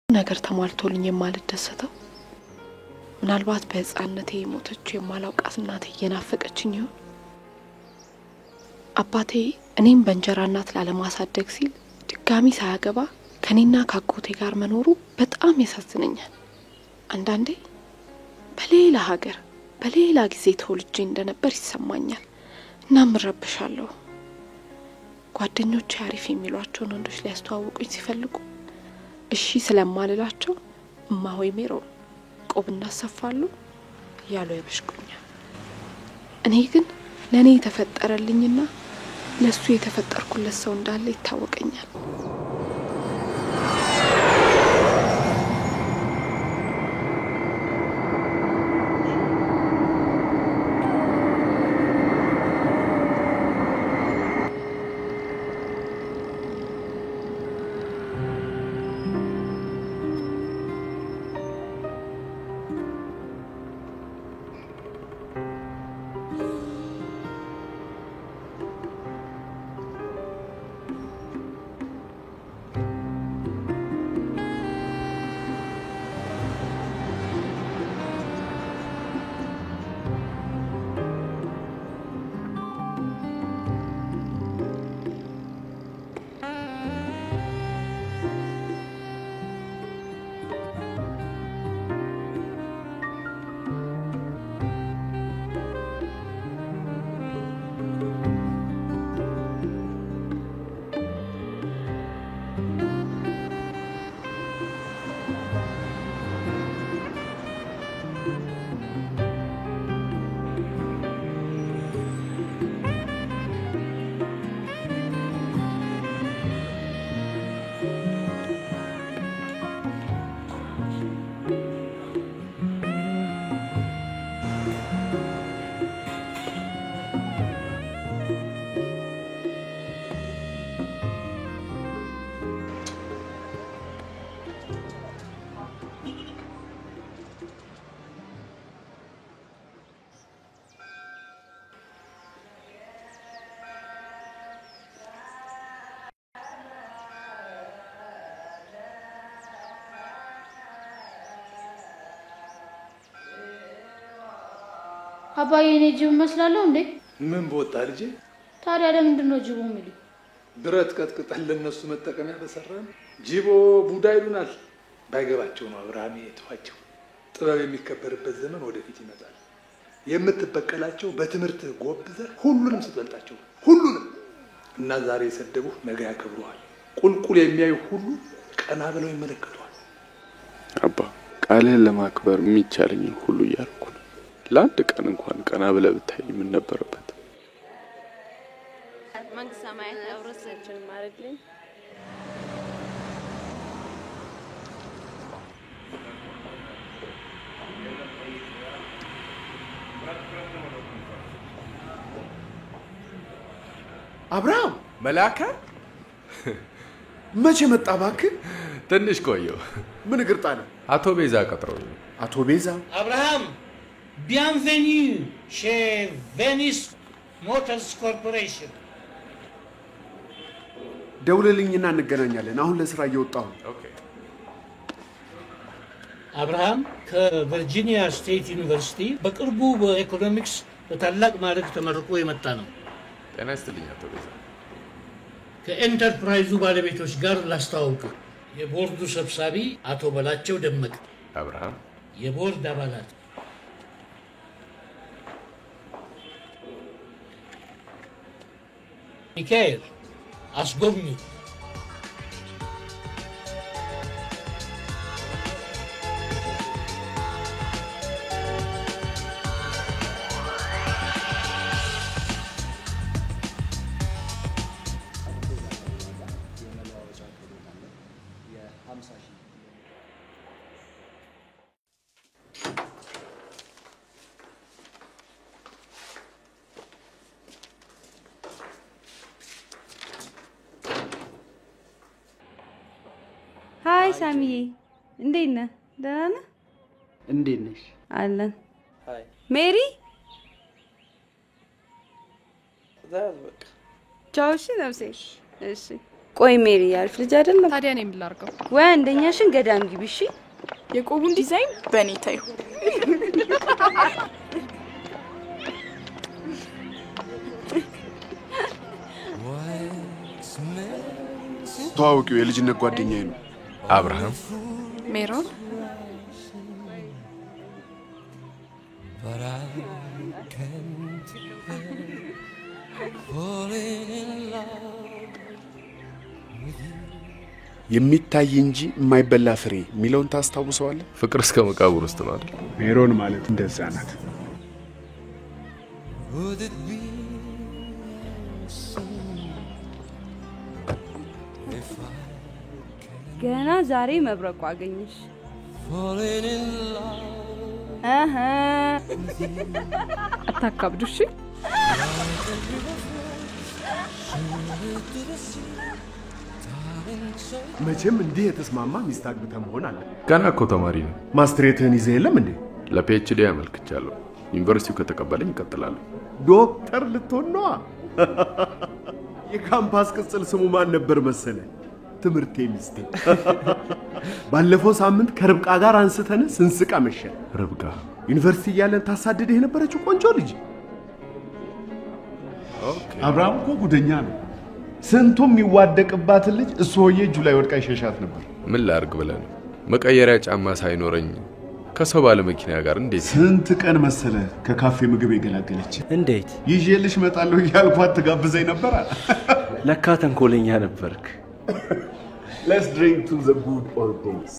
ነገር ተሟልቶልኝ የማልደሰተው ምናልባት በህፃንነቴ ሞተች የማላውቃት እናቴ የናፈቀችኝ ይሆን? አባቴ እኔም በእንጀራ እናት ላለማሳደግ ሲል ድጋሚ ሳያገባ ከኔና ካጎቴ ጋር መኖሩ በጣም ያሳዝነኛል። አንዳንዴ በሌላ ሀገር በሌላ ጊዜ ተወልጄ እንደነበር ይሰማኛል እና ምረብሻለሁ። ጓደኞቼ አሪፍ የሚሏቸውን ወንዶች ሊያስተዋውቁኝ ሲፈልጉ እሺ ስለማልላቸው እማሆይ ሜሮን ቆብና ሰፋሉ ያለው ያበሽቁኛል። እኔ ግን ለኔ የተፈጠረልኝና ለሱ የተፈጠርኩለት ሰው እንዳለ ይታወቀኛል። አባዬ እኔ ጅብ መስላለሁ እንዴ? ምን በወጣ ልጄ? ታዲያ ለምንድነው ጅቡ የሚሉኝ? ብረት ቀጥቅጠን ለነሱ መጠቀሚያ በሰራን ጅቦ ቡዳ ይሉናል። ባይገባቸው ነው አብርሃም የተዋቸው። ጥበብ የሚከበርበት ዘመን ወደፊት ይመጣል። የምትበቀላቸው በትምህርት ጎብዘህ ሁሉንም ስትበልጣቸው ሁሉንም እና ዛሬ የሰደቡህ ነገ ያከብሩሃል። ቁልቁል የሚያዩ ሁሉ ቀና ብለው ይመለከቷል። አባ ቃልህን ለማክበር የሚቻለኝ ሁሉ እያልኩ ለአንድ ቀን እንኳን ቀና ብለህ ብታይ ምን ነበረበት? መንግስት ሰማያት አውርሰችን ማረግልኝ አብርሃም መላካ መቼ መጣ እባክህ? ትንሽ ቆየሁ። ምን እግር ጣለ? አቶ ቤዛ ቀጥሮኝ። አቶ ቤዛ? አብርሃም bienvenue chez Venice Motors Corporation። ደውልልኝና እንገናኛለን። አሁን ለስራ እየወጣሁ። ኦኬ። አብርሃም ከቨርጂኒያ ስቴት ዩኒቨርሲቲ በቅርቡ በኢኮኖሚክስ በታላቅ ማዕረግ ተመርቆ የመጣ ነው። ጤና ይስጥልኝ አቶ ቤዛ። ከኤንተርፕራይዙ ባለቤቶች ጋር ላስተዋውቅ። የቦርዱ ሰብሳቢ አቶ በላቸው ደመቀ። አብርሃም የቦርድ አባላት ሚካኤል አስጎብኙ። ሳሚዬ እንዴት ነህ? ደህና ነህ? እንዴት ነሽ? አለን። ሃይ ሜሪ ዛዝ በቃ ቻው። እሺ ነፍሴ። እሺ ቆይ ሜሪ ያልፍ ልጅ አይደለም ታዲያ እኔ ምን ላድርገው? ወይ አንደኛሽን ገዳም ግቢ። እሺ የቆቡን ዲዛይን በእኔ ታዩ። ተዋውቂው የልጅነት ጓደኛዬ ነው አብርሃም። ሜሮን የሚታይ እንጂ የማይበላ ፍሬ የሚለውን ታስታውሰዋለህ? ፍቅር እስከ መቃብር ውስጥ ነው አይደል? ሜሮን ማለት እንደዛ ናት። ገና ዛሬ መብረቁ አገኘሽ። አታካብዱ እሺ። መቼም እንዲህ የተስማማ ሚስት አግብተህ መሆን አለ። ገና እኮ ተማሪ ነው። ማስትሬትህን ይዘህ የለም እንዴ? ለፒኤችዲ አመልክቻለሁ። ዩኒቨርሲቲው ከተቀበለኝ እቀጥላለሁ። ዶክተር ልትሆን ነዋ። የካምፓስ ቅጽል ስሙ ማን ነበር መሰለ? ትምህርቴ ሚስቴ። ባለፈው ሳምንት ከርብቃ ጋር አንስተን ስንስቅ አመሸን። ርብቃ ዩኒቨርሲቲ እያለን ታሳድድህ የነበረችው ቆንጆ ልጅ። አብርሃም እኮ ጉደኛ ነው። ስንቱም የሚዋደቅባትን ልጅ እሱ ሆዬ እጁ ላይ ወድቃ ይሸሻት ነበር። ምን ላርግ ብለህ ነው? መቀየሪያ ጫማ ሳይኖረኝ ከሰው ባለ መኪና ጋር እንዴት? ስንት ቀን መሰለ ከካፌ ምግብ የገላገለች። እንዴት ይዤልሽ እመጣለሁ እያልኳት ትጋብዘኝ ነበር። ለካ ተንኮለኛ ነበርክ። Let's drink to the good old days.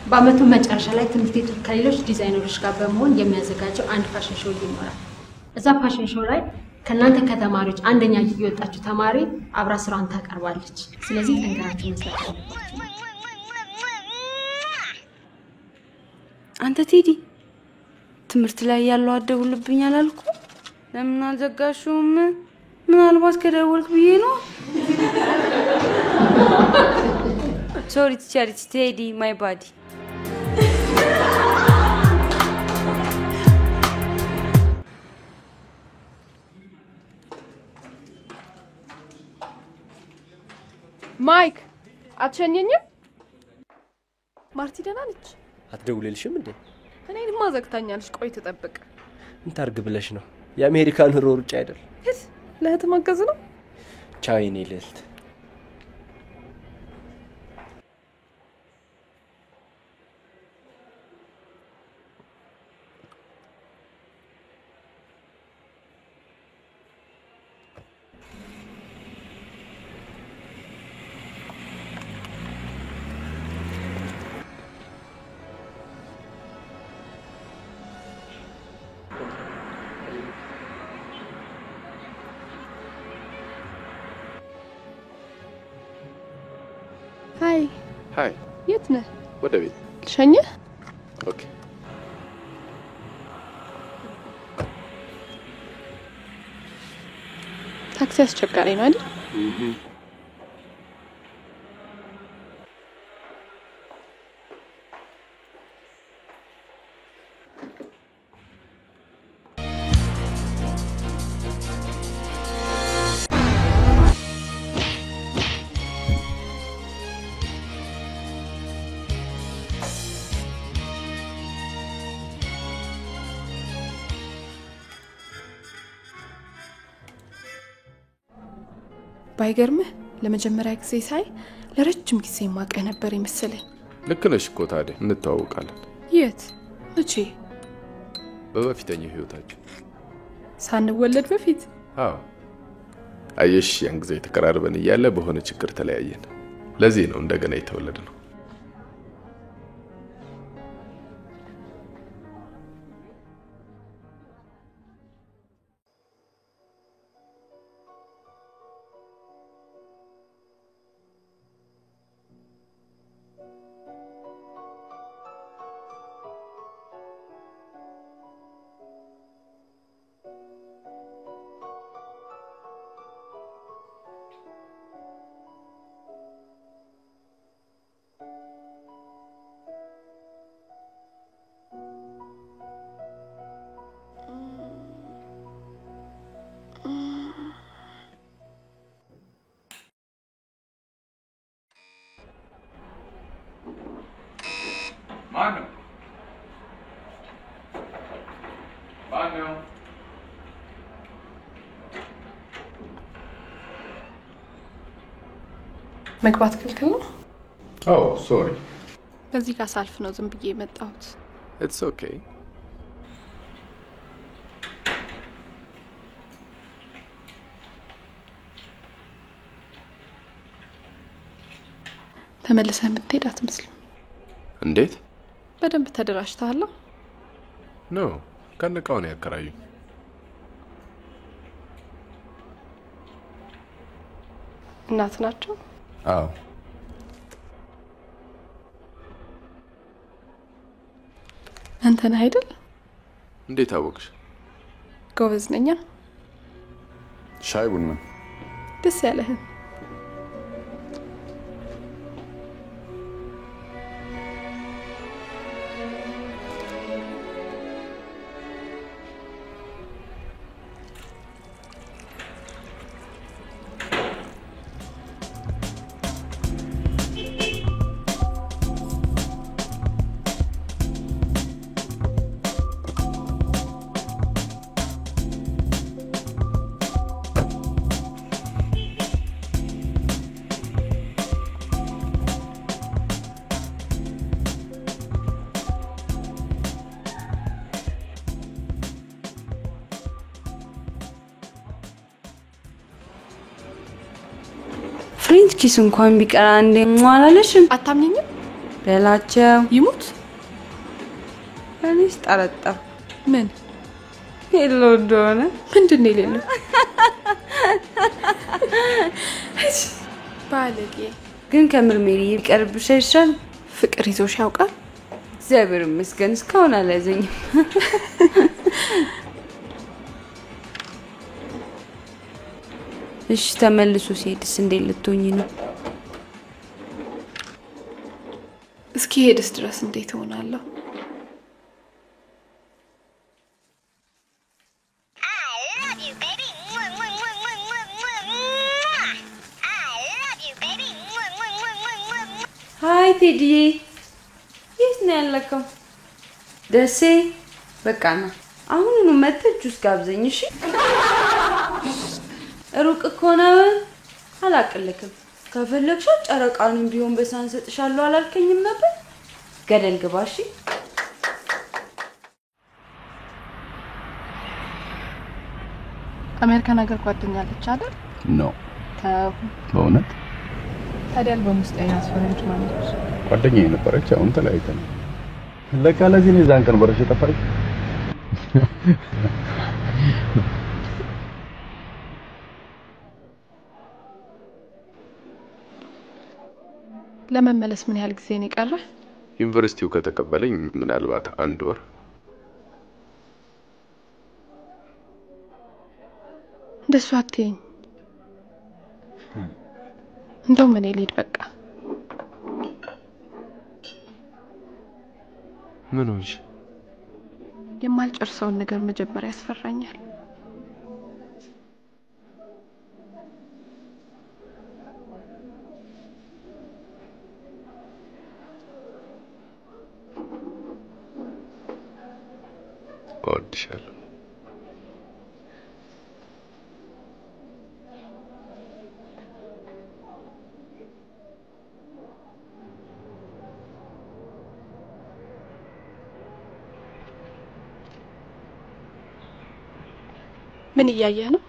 በአመቱ መጨረሻ ላይ ትምህርት ቤቱ ከሌሎች ዲዛይነሮች ጋር በመሆን የሚያዘጋጀው አንድ ፋሽን ሾው ይኖራል። እዛ ፋሽን ሾው ላይ ከናንተ ከተማሪዎች አንደኛ የወጣችው ተማሪ አብራ ስራን ታቀርባለች። ስለዚህ ጠንከራችሁ መስራት አለባችሁ። አንተ ቴዲ ትምህርት ላይ ያለው አደውልብኝ አላልኩ? ለምን አልዘጋሽውም? ምናልባት ከደወልክ ብዬ ነው። Sorry teacher, it's Teddy, my body. ማይክ አትሸኘኝም? ማርቲ ደህና ነች? አትደውልልሽም እንዴ? እኔንማ ዘግታኛለች። ቆይ ተጠብቅ። ምን ታርግ ብለሽ ነው? የአሜሪካ ኑሮ ሩጫ አይደል? ለእህት ማገዝ ነው። ቻው የኔ ልዕልት። ሃይ የት ነህ? ወደ ቤት ልሸኝህ? ኦኬ። ታክሲ አስቸጋሪ ነው አይደል? ባይገርምህ ለመጀመሪያ ጊዜ ሳይ ለረጅም ጊዜ ማቀ ነበር ይመስለኝ። ልክ ነሽ እኮ ታዲያ እንተዋወቃለን። የት? መቼ? በበፊተኛው ህይወታችን ሳንወለድ በፊት? አዎ። አየሽ ያን ጊዜ ተቀራርበን እያለ በሆነ ችግር ተለያየን። ለዚህ ነው እንደገና የተወለድነው። Mano. መግባት ክልክል ነው? Oh, sorry. በዚህ ጋር ሳልፍ ነው ዝም ብዬ የመጣሁት። It's okay. ተመልሰህ የምትሄድ አትመስልም። እንዴት? በደንብ ተደራጅተሃል? ነው ከነቃው ነው ያከራዩኝ። እናት ናቸው? አዎ። አንተ ነህ አይደል? እንዴት አወቅሽ? ጎበዝ ነኝ። ሻይ ቡና ደስ ያለህን። ፍሬንች ኪስ እንኳን ቢቀር አንዴ ሟላለሽም። አታምኚኝም? በላቸው ይሙት። እኔስ ጠረጠር ምን የለው እንደሆነ። ምንድን ነው የሌለው? ባለጌ ግን ከምርሜሪ ይቀርብሽ አይሻል? ፍቅር ይዞሽ ያውቃል? እግዚአብሔር ይመስገን እስካሁን አላዘኝም። እሺ ተመልሶ ሲሄድስ እንዴት ልትሆኚ ነው? እስኪ ሄድስ ድረስ እንዴት ሆናለሁ? ሃይ ቴዲዬ፣ የት ነው ያለከው? ደሴ በቃ ነው። አሁኑኑ መጥተህ ጁስ ጋብዘኝ እሺ? ሩቅ እኮ ነው አላቅልክም። ከፈለግሽ ጨረቃንም ቢሆን በሳን ሰጥሻለሁ አላልከኝም ነበር? ገደል ግባ እሺ? አሜሪካን ሀገር ጓደኛ አለች አይደል? ነው። በእውነት? ታዲያ አልበም ውስጥ ያያት ፈረንጅ ማለች ጓደኛዬ ነበረች። አሁን ተለያይተናል። ለካ ለዚህ ነው ዛን ቀን በረሽ ተፋይ። ለመመለስ ምን ያህል ጊዜ ነው የቀረ? ዩኒቨርሲቲው ከተቀበለኝ ምናልባት 1 ወር። እንደሱ አትይኝ። እንደው ምን ልሄድ በቃ። ምን ሆንሽ? የማልጨርሰውን ነገር መጀመሪያ ያስፈራኛል። እወድሻለሁ። ምን እያየህ ነው?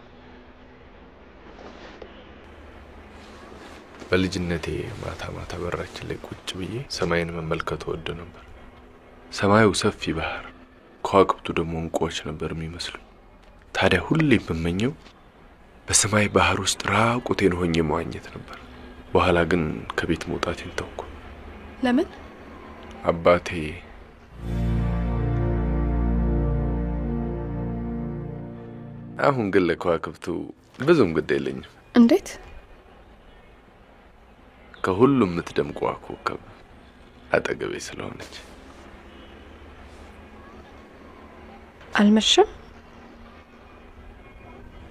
በልጅነቴ ማታ ማታ በራችን ላይ ቁጭ ብዬ ሰማይን መመልከት ወድ ነበር። ሰማዩ ሰፊ ባህር፣ ከዋክብቱ ደግሞ እንቁዎች ነበር የሚመስሉ። ታዲያ ሁሌ በመኘው በሰማይ ባህር ውስጥ ራቁቴን ሆኜ መዋኘት ነበር። በኋላ ግን ከቤት መውጣቴን ተውኩ። ለምን? አባቴ አሁን ግን ለከዋክብቱ ብዙም ግድ የለኝም። እንዴት? ከሁሉም የምትደምቀው ኮከብ አጠገቤ ስለሆነች። አልመሸም?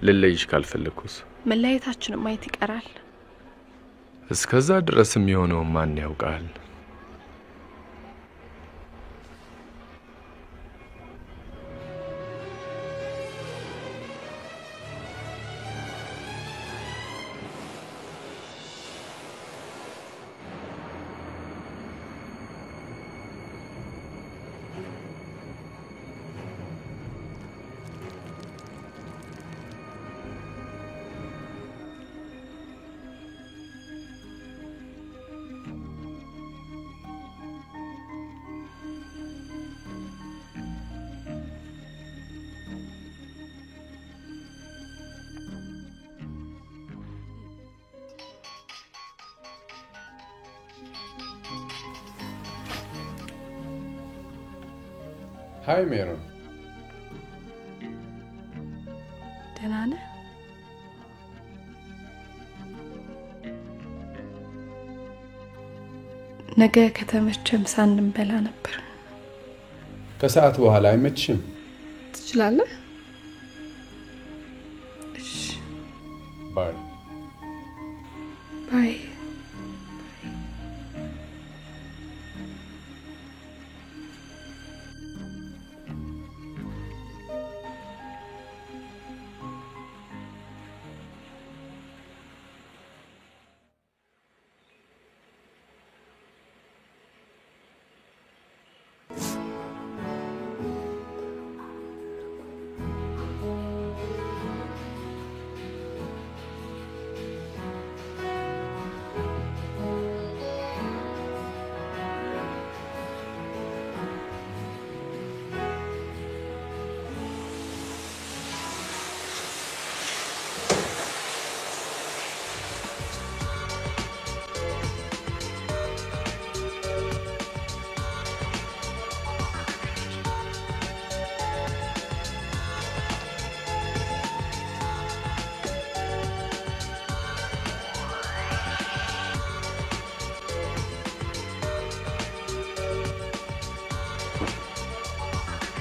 ልለይሽ ካልፈለኩስ? መለያየታችንን ማየት ይቀራል። እስከዛ ድረስ የሚሆነው ማን ያውቃል? Hi, Meron. ደህና ነህ? ነገ ከተመቸ ምሳ እንበላ ነበር። ከሰዓት በኋላ አይመችም? ትችላለህ? እሺ። ባይ ባይ።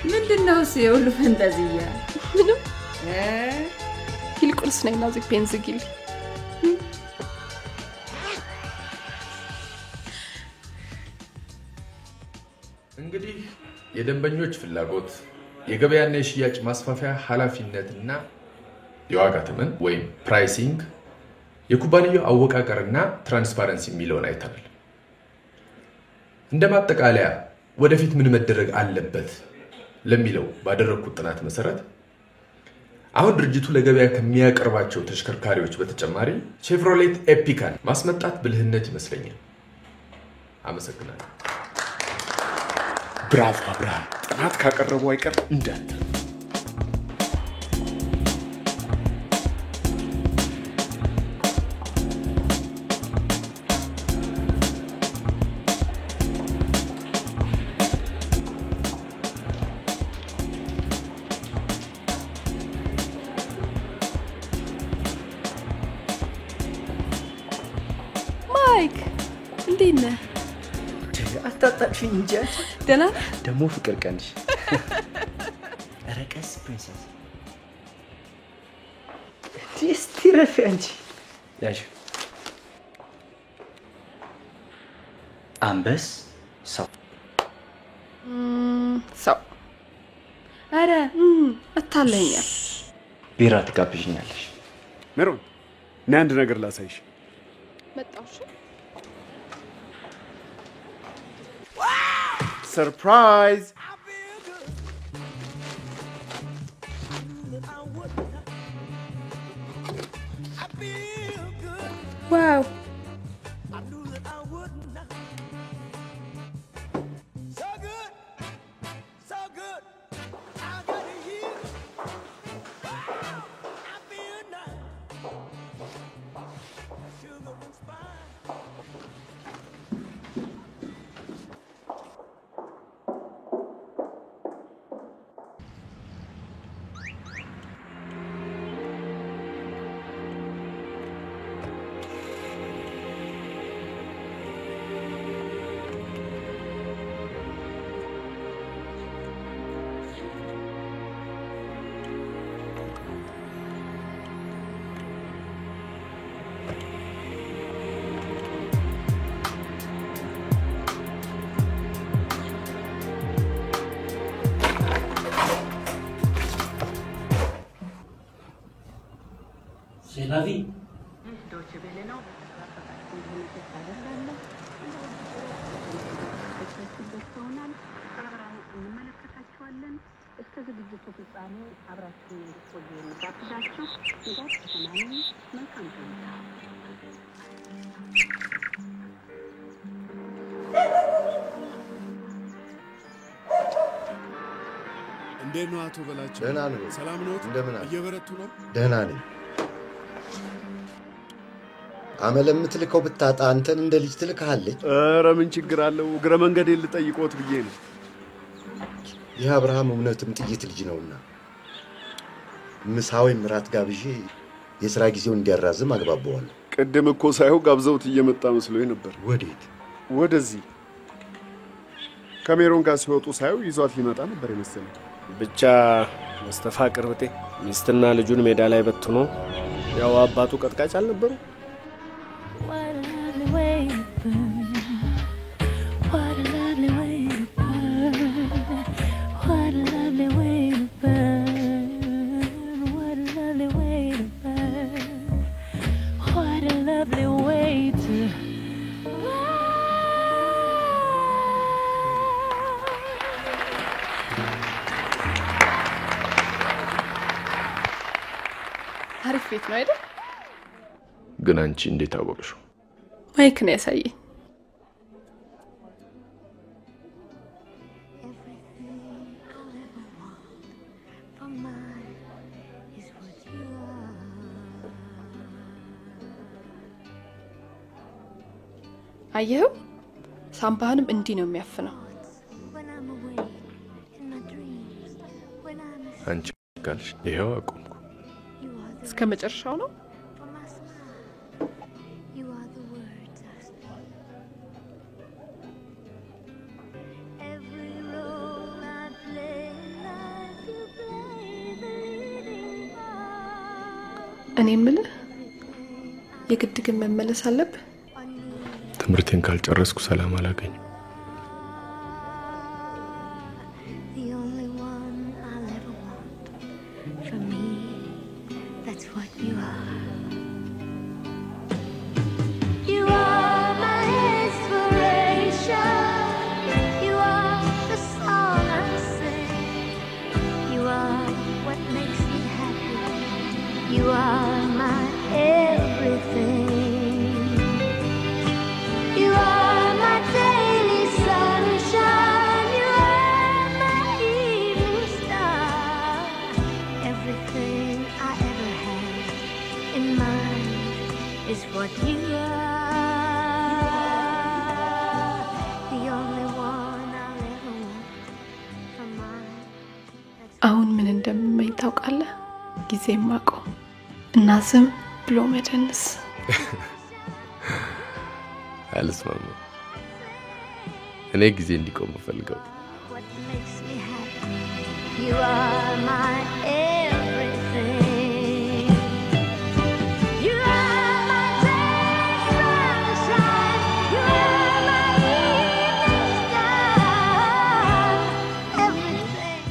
ምንድነው ሲውል ፈንታዚያ? ምንም ይልቁንስ ነይና እዚህ ፔን ዝጊል። እንግዲህ የደንበኞች ፍላጎት፣ የገበያና የሽያጭ ማስፋፊያ ኃላፊነትና የዋጋ ተመን ወይም ፕራይሲንግ፣ የኩባንያው አወቃቀርና ትራንስፓረንሲ የሚለውን አይተናል። እንደማጠቃለያ ወደፊት ምን መደረግ አለበት ለሚለው ባደረኩት ጥናት መሰረት አሁን ድርጅቱ ለገበያ ከሚያቀርባቸው ተሽከርካሪዎች በተጨማሪ ቼቭሮሌት ኤፒካን ማስመጣት ብልህነት ይመስለኛል። አመሰግናለሁ። ብራቮ አብርሃም፣ ጥናት ካቀረቡ አይቀር እንዳንተ። ማይክ እንዴት ነህ? አታጣቅሽኝ እንጂ ደህና ደግሞ ፍቅር ቀንሽ። ኧረ ቀስ ፕሪንሰስ እስቲ ረፊ አንቺ ያዥ። አንበስ ሰው ሰው ኧረ አታለኛል። ቢራ ትጋብዥኛለሽ? ሜሮን እኔ አንድ ነገር ላሳይሽ። መጣሽ? ሰርፕራይዝ! ላቪ እስከ ዝግጅቱ ፍጻሜ አብራችሁ እንድትቆዩ የምጋብዛችሁ እንግዲህ ተሰማኝ መልካም ቆይታ። እንዴት ነው አቶ በላቸው? ደህና ነኝ። ሰላም ነው? እንደምን አለ? እየበረቱ ነው? ደህና ነኝ። አመለ የምትልከው ብታጣ አንተን እንደ ልጅ ትልካለች። ኧረ ምን ችግር አለው? እግረ መንገዴን ልጠይቆት ብዬ ነው። ይህ አብርሃም እውነትም ጥይት ልጅ ነውና ምሳዊ ምራት ጋብዤ የሥራ ጊዜውን እንዲያራዝም አግባባዋለሁ። ቅድም እኮ ሳይሆን ጋብዘውት እየመጣ መስሎኝ ነበር። ወዴት? ወደዚህ ከሜሮን ጋር ሲወጡ ሳይው ይዟት ሊመጣ ነበር የመሰለኝ። ብቻ ሙስጠፋ ቅርብጤ ሚስትና ልጁን ሜዳ ላይ በትኖ ያው አባቱ ቀጥቃጭ አልነበሩ። አሪፍ ቤት ነው አይደል? ግን አንቺ እንዴት አወቅሽው? ማይክ ነው ያሳየኝ። አየኸው? ሳምባህንም እንዲህ ነው የሚያፍነው። አንቺ ካልሽ ይሄው አቆምኩ። እስከ መጨረሻው ነው። እኔ የምልህ የግድ ግን መመለስ አለብህ? ትምህርቴን ካልጨረስኩ ሰላም አላገኝም። You are my everything. You are my daily sunshine. You are my evening star. Everything I ever had in mind is what you are. The only one I'll ever want for mine. አሁን ምን እንደምመኝ ታውቃለህ? ጊዜ ማቆም እና ዝም ብሎ መደነስ። አልስማማም። እኔ ጊዜ እንዲቆም ፈልገው። You are my everything. You are my daily sunshine. You are my evening star. Everything.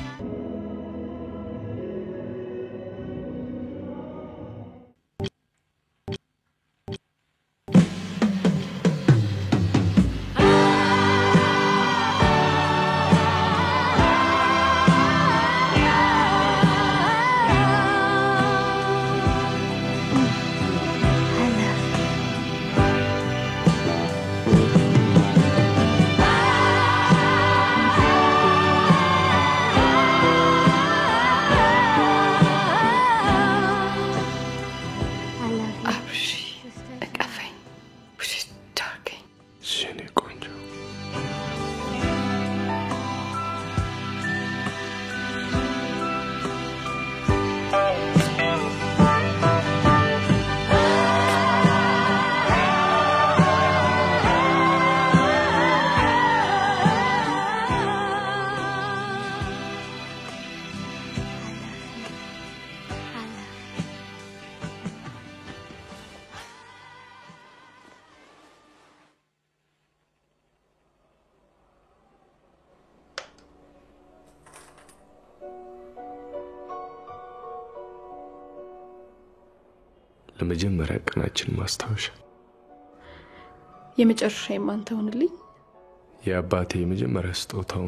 ለመጀመሪያ ቀናችን ማስታወሻ የመጨረሻ የማንተውንልኝ የአባቴ የመጀመሪያ ስጦታው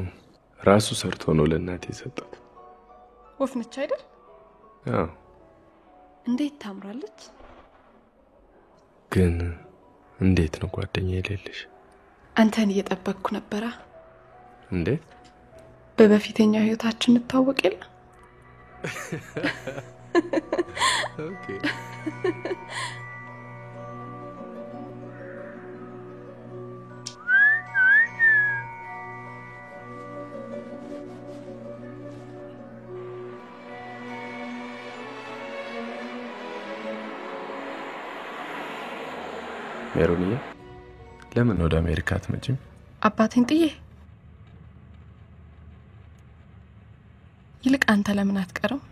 ራሱ ሰርቶ ነው ለእናቴ የሰጣት። ወፍ ነች አይደል? አዎ። እንዴት ታምራለች! ግን እንዴት ነው ጓደኛ የሌለሽ? አንተን እየጠበቅኩ ነበር። እንዴት? በበፊተኛው ህይወታችን እንታወቅ የለ? ኦኬ። ሜሮንዬ ለምን ወደ አሜሪካ አትመጪም? አባቴን ጥዬ? ይልቅ አንተ ለምን አትቀርም?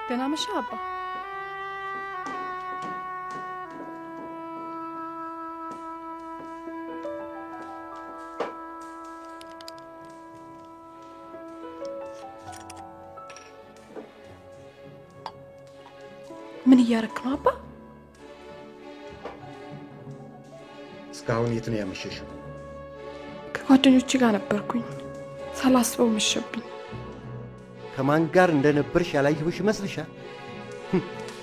ደህና መሸህ አባ። ምን እያረክ ነው አባ? እስካሁን የት ነው ያመሸሽው? ከጓደኞቼ ጋር ነበርኩኝ። ሳላስበው መሸብኝ። ከማን ጋር እንደነበርሽ ያላየሁሽ ይመስልሻል?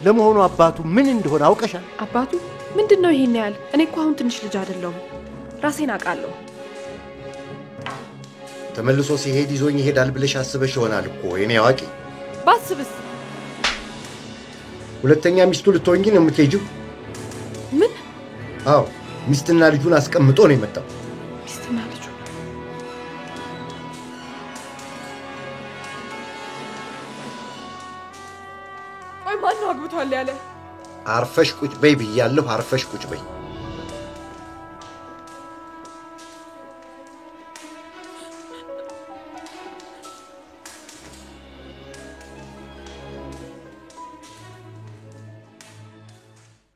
ለመሆኑ አባቱ ምን እንደሆነ አውቀሻል? አባቱ ምንድነው ይሄን ያህል? እኔ እኮ አሁን ትንሽ ልጅ አይደለሁም። ራሴን አውቃለሁ። ተመልሶ ሲሄድ ይዞኝ ይሄዳል ብለሽ አስበሽ ይሆናል እኮ የኔ አዋቂ። ባስብስ ሁለተኛ ሚስቱ ልትሆኚ ነው የምትሄጂው? ምን? አዎ ሚስትና ልጁን አስቀምጦ ነው የመጣው። ሚስትና ልጁ? ቆይ ማን ነው አግብቷል ያለ? አርፈሽ ቁጭ በይ ብያለሁ። አርፈሽ ቁጭ በይ።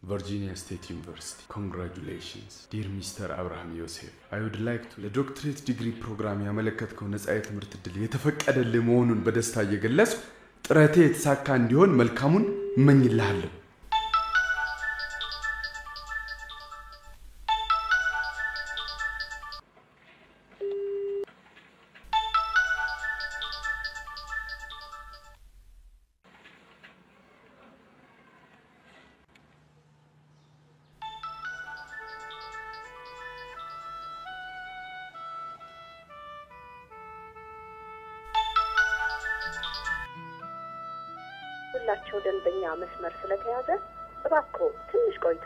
Virginia State University. Congratulations, dear Mr. Abraham Yosef. I would like to the doctorate degree program ያመለከትከው ነፃ የትምህርት ዕድል የተፈቀደልህ መሆኑን በደስታ እየገለጽኩ ጥረቴ የተሳካ እንዲሆን መልካሙን እመኝልሃለሁ። ሁላቸው ደንበኛ መስመር ስለተያዘ እባክዎ ትንሽ ቆይቶ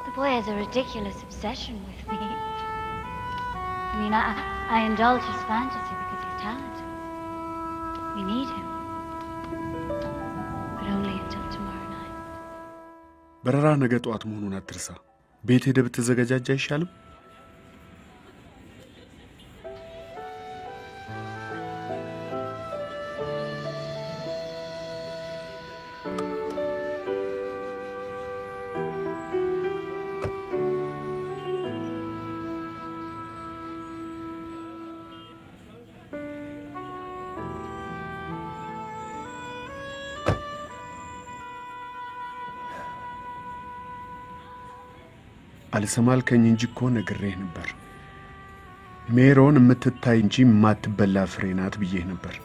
The boy has a ridiculous obsession with me. I mean, I indulge his fantasy because he's talented. We need him. But በረራ ነገ ጠዋት መሆኑን አትርሳ። ቤት ሄደህ ብትዘጋጃጅ አይሻልም? አልሰማልከኝ እንጂ እኮ ነግሬህ ነበር። ሜሮን የምትታይ እንጂ የማትበላ ፍሬ ናት ብዬህ ነበር።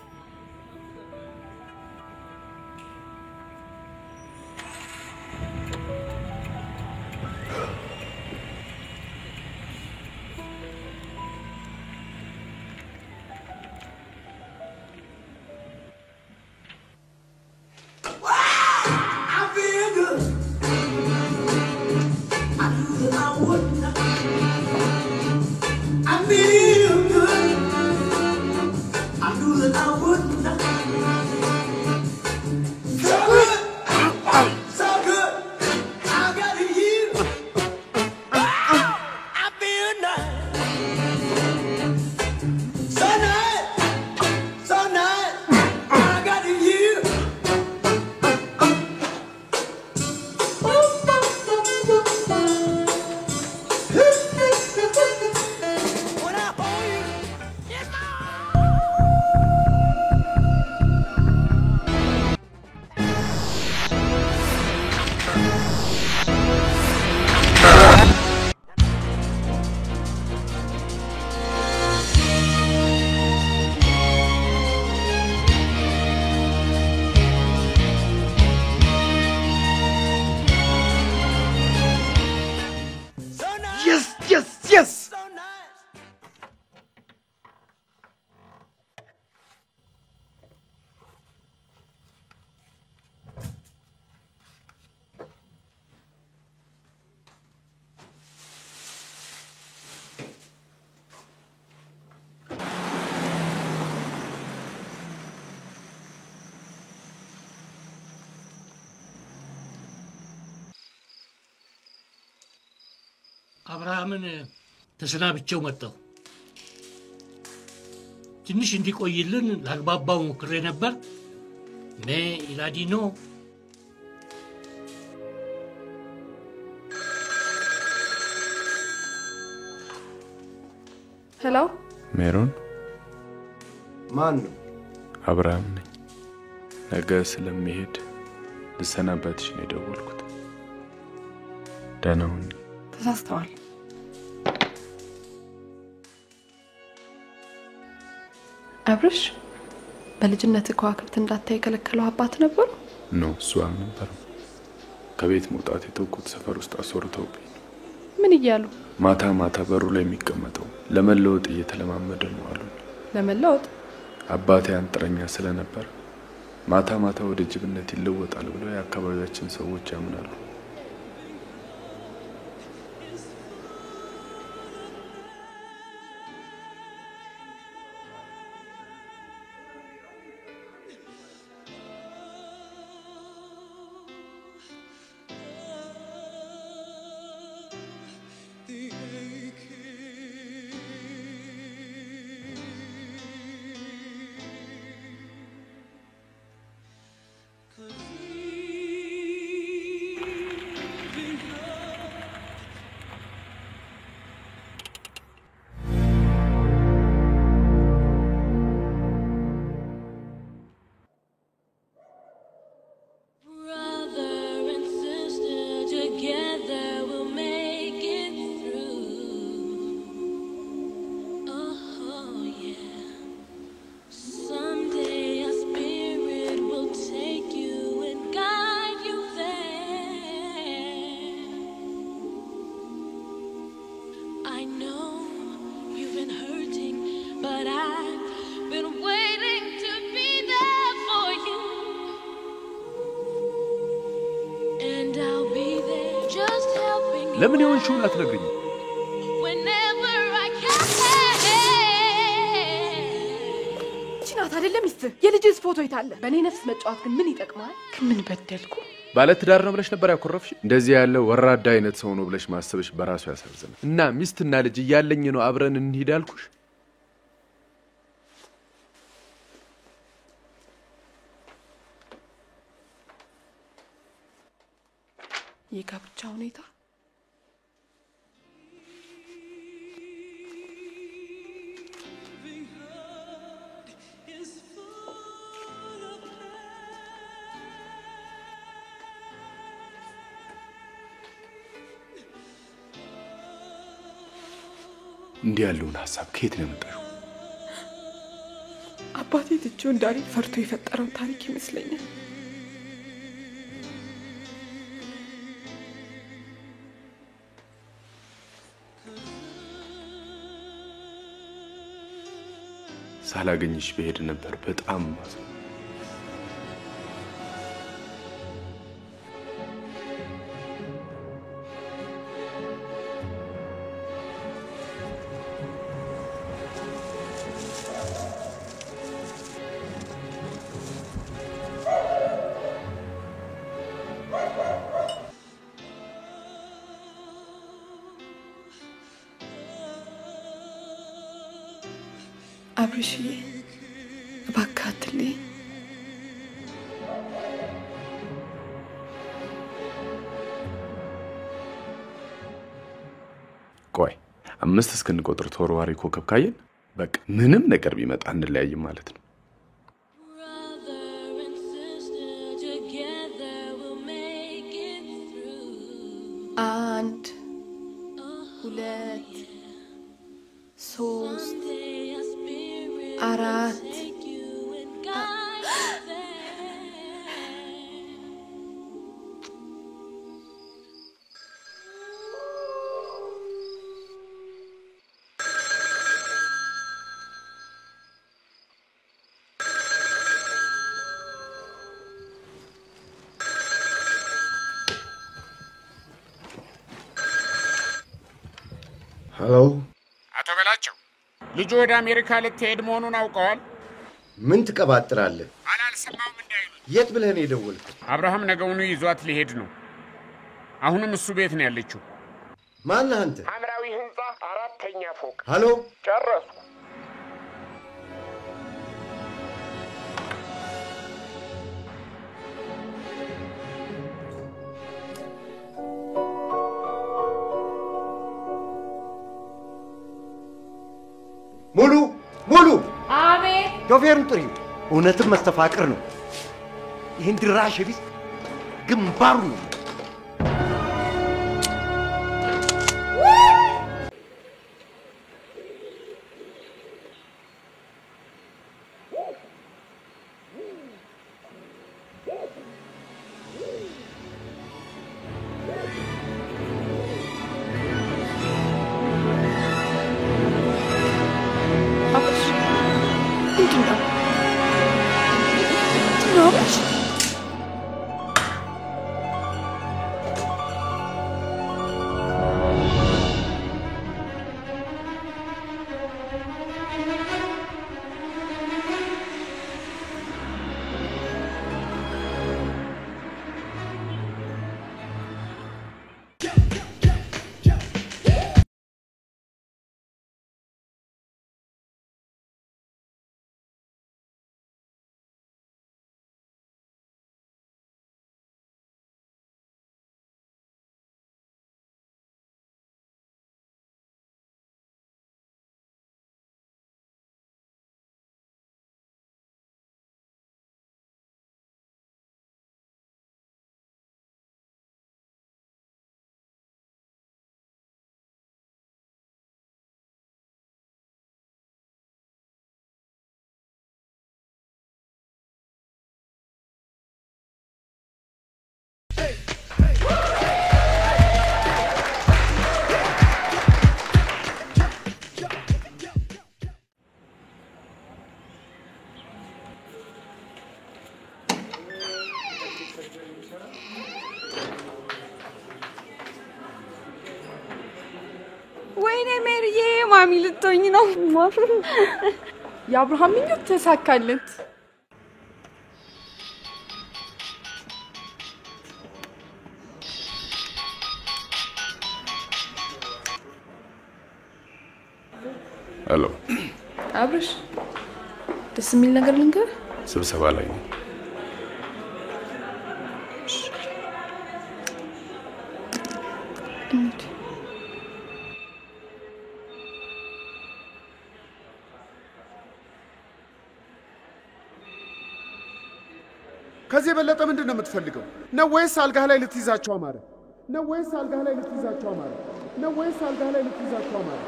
አብርሃምን ተሰናብቼው መጣሁ። ትንሽ እንዲቆይልን ላግባባው ሞክሬ ነበር። ኢላዲኖ ሄሎ ሜሮን፣ ማን ነው? አብርሃም ነኝ። ነገ ስለሚሄድ ልሰናበትሽ ነው የደወልኩት። ደህና ሁኚ። ተሳስተዋል። አብርሽ በልጅነት ከዋክብት እንዳታይ የከለከለው አባት ነበሩ? ኖ፣ እሱ አልነበረም። ከቤት መውጣት የተውኩት ሰፈር ውስጥ አስወርተውብኝ። ምን እያሉ? ማታ ማታ በሩ ላይ የሚቀመጠው ለመለወጥ እየተለማመደ ነው አሉ። ለመለወጥ? አባቴ አንጥረኛ ስለነበር ማታ ማታ ወደ ጅብነት ይለወጣል ብለው የአካባቢያችን ሰዎች ያምናሉ። ለምን ይሆንሽው አትነግሪኝ? ቺናት አይደለም ሚስት የልጅስ ፎቶ ይታለ። በኔ ነፍስ መጫወት ግን ምን ይጠቅማል? ምን በደልኩ? ባለትዳር ነው ብለሽ ነበር ያኮረፍሽ? እንደዚህ ያለው ወራዳ አይነት ሰው ነው ብለሽ ማሰብሽ በራሱ ያሳዝናል። እና ሚስትና ልጅ እያለኝ ነው አብረን እንሂድ አልኩሽ። የጋብቻ ሁኔታ እንዲህ ያለውን ሐሳብ ከየት ነው የመጣው? አባቴ ትቼው እንዳልሄድ ፈርቶ የፈጠረው ታሪክ ይመስለኛል። ሳላገኝሽ በሄድ ነበር በጣም ማዘን። አብርሽዬ እባክህ አትለኝ። ቆይ 5 እስክንቆጥር ተወርዋሪ ኮከብ ካየን በቃ ምንም ነገር ቢመጣ እንለያይም ማለት ነው። አንድ 2 3 4 ሄሎ አቶ በላቸው ልጅ ወደ አሜሪካ ልትሄድ መሆኑን አውቀዋል? ምን ትቀባጥራለህ? አላልሰማውም እንዳይሉ። የት ብለህ ነው የደወልከው? አብርሃም ነገውኑ ይዟት ሊሄድ ነው። አሁንም እሱ ቤት ነው ያለችው። ማን ነህ አንተ? ሐምራዊ ህንጻ 4ኛ ፎቅ። ሄሎ ጨረሱ። ሙሉ አቤት። ሾፌሩን ጥሪ። እውነትም መስተፋቅር ነው። ይህን ድራሽ ቢስ ግንባሩ ነው። ወይኔ ሜሪዬ ማሚ ልትሆኝ ነው። የአብርሃም ምኞት ተሳካለት። ሄሎ አብርሽ፣ ደስ የሚል ነገር ልንገር። ስብሰባ ላይ ነው። ከዚህ የበለጠ ምንድን ነው የምትፈልገው? ነው ወይስ አልጋህ ላይ ልትይዛቸው አማረ? ነው ወይስ አልጋህ ላይ ልትይዛቸው አማረ? ነው ወይስ አልጋህ ላይ ልትይዛቸው አማረ?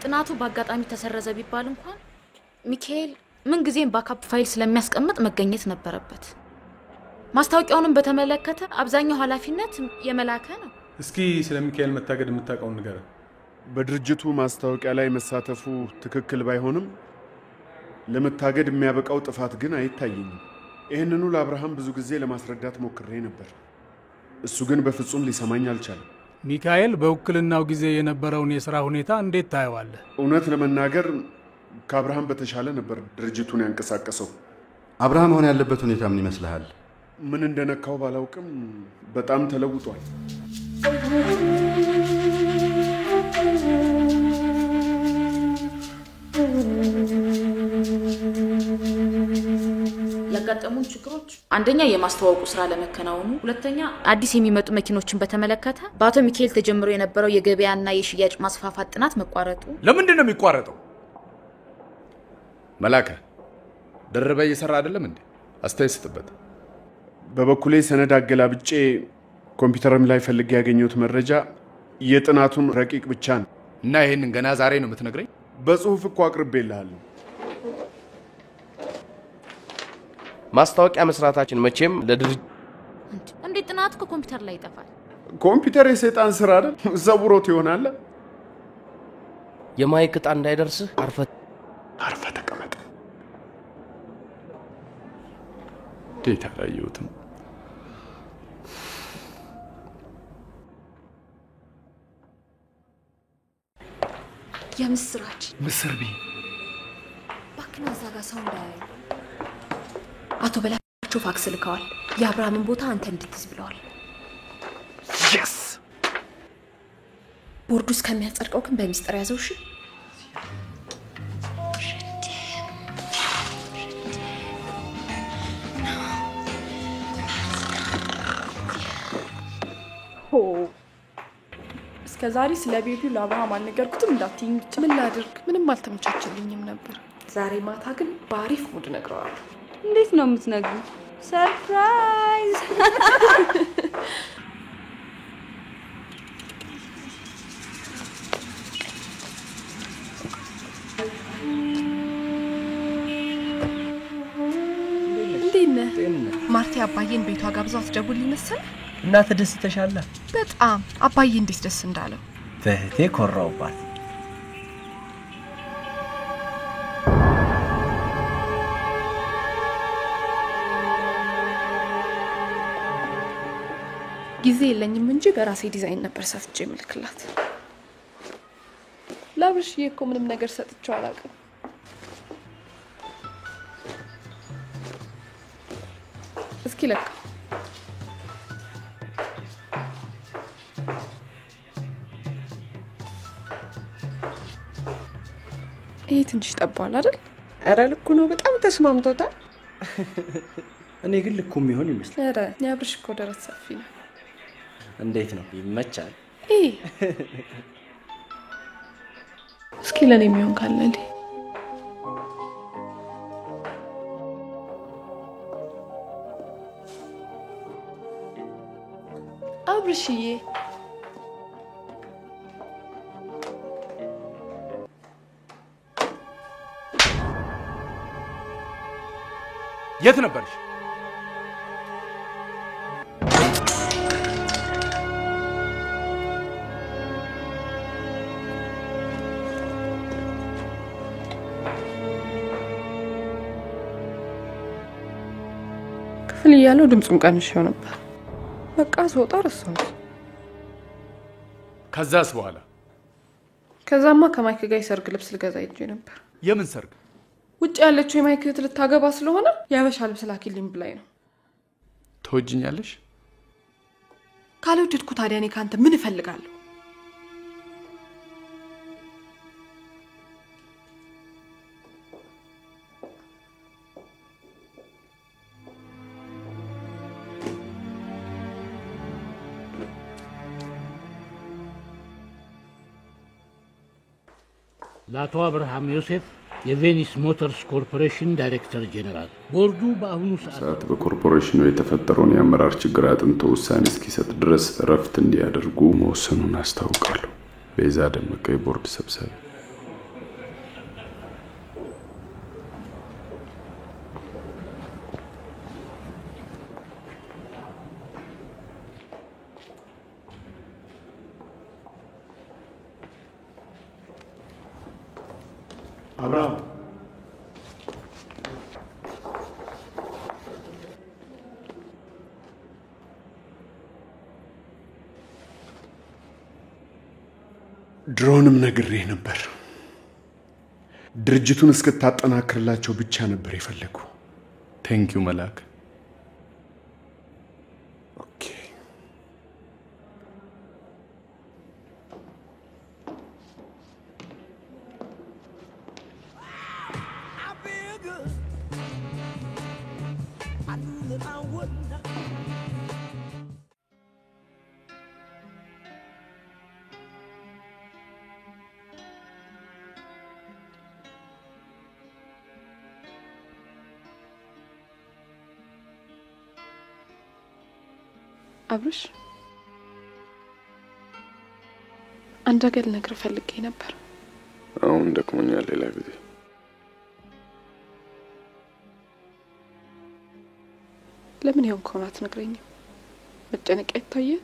ጥናቱ በአጋጣሚ ተሰረዘ ቢባል እንኳን ሚካኤል ምን ጊዜም ባካፕ ፋይል ስለሚያስቀምጥ መገኘት ነበረበት። ማስታወቂያውንም በተመለከተ አብዛኛው ኃላፊነት የመላከ ነው። እስኪ ስለ ሚካኤል መታገድ የምታውቀውን ንገረን። በድርጅቱ ማስታወቂያ ላይ መሳተፉ ትክክል ባይሆንም ለመታገድ የሚያበቃው ጥፋት ግን አይታየኝም። ይህንኑ ለአብርሃም ብዙ ጊዜ ለማስረዳት ሞክሬ ነበር። እሱ ግን በፍጹም ሊሰማኝ አልቻለም። ሚካኤል በውክልናው ጊዜ የነበረውን የሥራ ሁኔታ እንዴት ታየዋለህ? እውነት ለመናገር ከአብርሃም በተሻለ ነበር ድርጅቱን ያንቀሳቀሰው። አብርሃም አሁን ያለበት ሁኔታ ምን ይመስልሃል? ምን እንደነካው ባላውቅም በጣም ተለውጧል። ያጋጠሙን ችግሮች አንደኛ የማስተዋወቁ ስራ ለመከናወኑ፣ ሁለተኛ አዲስ የሚመጡ መኪኖችን በተመለከተ በአቶ ሚካኤል ተጀምሮ የነበረው የገበያና የሽያጭ ማስፋፋት ጥናት መቋረጡ። ለምንድን ነው የሚቋረጠው? መላከ ደርበ እየሰራ አይደለም እንዴ? አስተያየት ስጥበት። በበኩሌ ሰነድ አገላብጬ ኮምፒውተርም ላይ ፈልጌ ያገኘሁት መረጃ የጥናቱን ረቂቅ ብቻ ነው። እና ይሄንን ገና ዛሬ ነው የምትነግረኝ? በጽሁፍ እኮ አቅርቤልሃለሁ። ማስታወቂያ መስራታችን መቼም ለድርጅት እንዴት ጥናቱ ከኮምፒውተር ላይ ይጠፋል? ኮምፒውተር የሰይጣን ስራ አይደል? ዘቡሮት ይሆናል። የማይክ ዕጣ እንዳይደርስህ አርፈ ተቀመጥ። እንዴት አላየሁትም? የምስራች ምስር ቢ ባክና እዛ ጋር ሰው እንዳያዩ። አቶ በላቸው ፋክስ ልከዋል። የአብርሃምን ቦታ አንተ እንድትይዝ ብለዋል። የስ ቦርዱ እስከሚያጸድቀው ግን በሚስጥር ያዘው። እሺ እስከዛሬ ስለ ቤቱ ለአብርሃም አልነገርኩትም እንዳትይኝ ብቻ። ምን ላድርግ? ምንም አልተመቻቸልኝም ነበር። ዛሬ ማታ ግን በአሪፍ ሙድ እነግረዋለሁ። እንዴት ነው የምትነግሪው? ሰርፕራይዝ! እንዴት ነህ? ማርቲ አባዬን ቤቷ ጋብዛ አትደውልልኝ መሰለህ? እና ተደስተሻል? በጣም አባዬ እንዴት ደስ እንዳለው በህቴ ኮራውባት። ጊዜ የለኝም እንጂ በራሴ ዲዛይን ነበር ሰፍቼ ምልክላት። ለአብርሽዬ እኮ ምንም ነገር ሰጥቼው አላውቅም። እስኪ ለካ ይሄ ትንሽ ጠባል አይደል? ኧረ ልኩ ነው። በጣም ተስማምቶታል። እኔ ግን ልኩ የሚሆን ይመስላል። ኧረ የአብርሽ እኮ ደረት ሰፊ ነው። እንዴት ነው? ይመቻል። እስኪ ለኔ የሚሆን ካለልኝ አብርሽዬ የት ነበርሽ? ክፍል እያለው ድምፁን ቀንሼው ነበር። በቃ ስወጣ ረሳሁት። ከዛስ በኋላ? ከዛማ ከማይክ ጋር የሰርግ ልብስ ልገዛ ሄጄ ነበር። የምን ሰርግ? ውጭ ያለችው የማይክ እህት ልታገባ ስለሆነ የሀበሻ ልብስ ላኪልኝ ብላኝ ነው። ትወጂኛለሽ? ካልወደድኩ ታዲያ እኔ ካንተ ምን እፈልጋለሁ? ለአቶ አብርሃም ዮሴፍ የቬኒስ ሞተርስ ኮርፖሬሽን ዳይሬክተር ጄኔራል ቦርዱ በአሁኑ ሰዓት በኮርፖሬሽኑ የተፈጠረውን የአመራር ችግር አጥንቶ ውሳኔ እስኪሰጥ ድረስ እረፍት እንዲያደርጉ መወሰኑን አስታውቃለሁ። ቤዛ ደመቀ የቦርድ ሰብሳቢ። አብርሃም ድሮንም ነግሬህ ነበር። ድርጅቱን እስክታጠናክርላቸው ብቻ ነበር የፈለጉ። ቴንኪዩ መላክ። አብርሽ አንድ ነገር ልነግርህ ፈልጌ ነበር። አሁን ደክሞኛል። ሌላ ጊዜ ለምን ይሆን ኮና አትነግረኝም? መጨነቅ አይታየህ?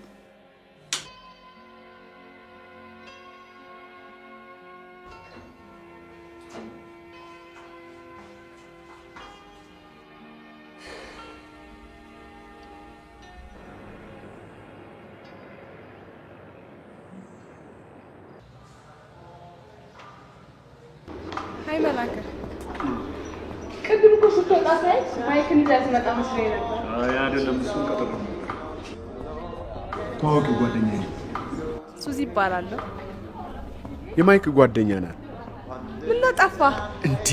ሃይ መላከ ቅድም እኮ ስትወጣ ሳይ ማይክን ይዛ ትመጣ መስሎኝ ነበር። አይ አይደለም፣ እሱን ቀጥሮ ነበር። ታዋቂ ጓደኛዬ ነው። ሱዚ ይባላል። የማይክ ጓደኛ ናት። ምን ነው ጠፋ እንዴ?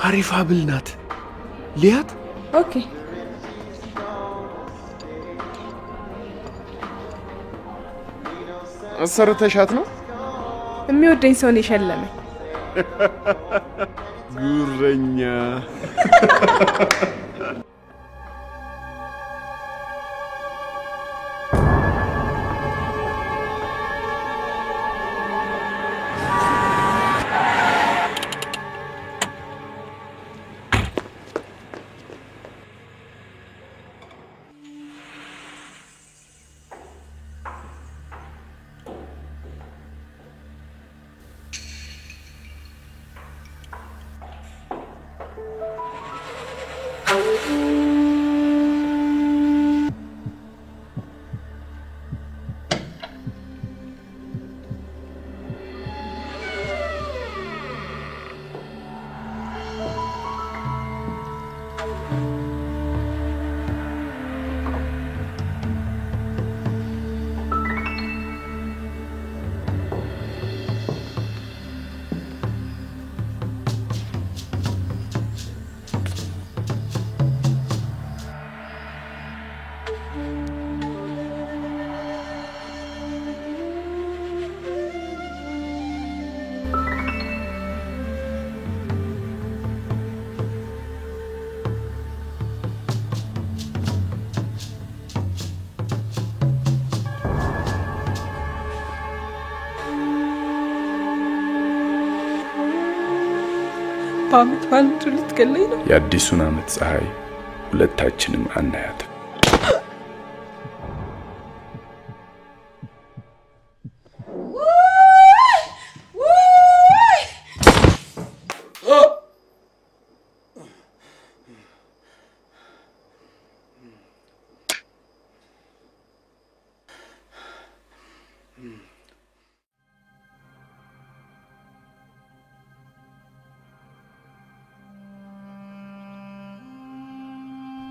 አሪፍ አብል ናት። ሊያት ኦኬ። አሰርተሻት ነው? የሚወደኝ ሰው ነው የሸለመኝ። ጉረኛ በአመት ባልምቱ ልትገለኝ ነው። የአዲሱን አመት ፀሐይ ሁለታችንም አናያት።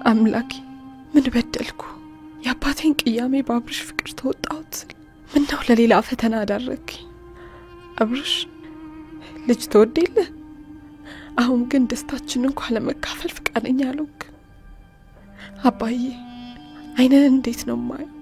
አምላኬ ምን በደልኩ? የአባቴን ቅያሜ በአብርሽ ፍቅር ተወጣሁት። ምነው ለሌላ ፈተና አዳረግኝ? አብርሽ ልጅ ትወድ የለ? አሁን ግን ደስታችንን እንኳን ለመካፈል ፍቃደኛ አልሆንክ። አባዬ አይነን እንዴት ነው ማየው?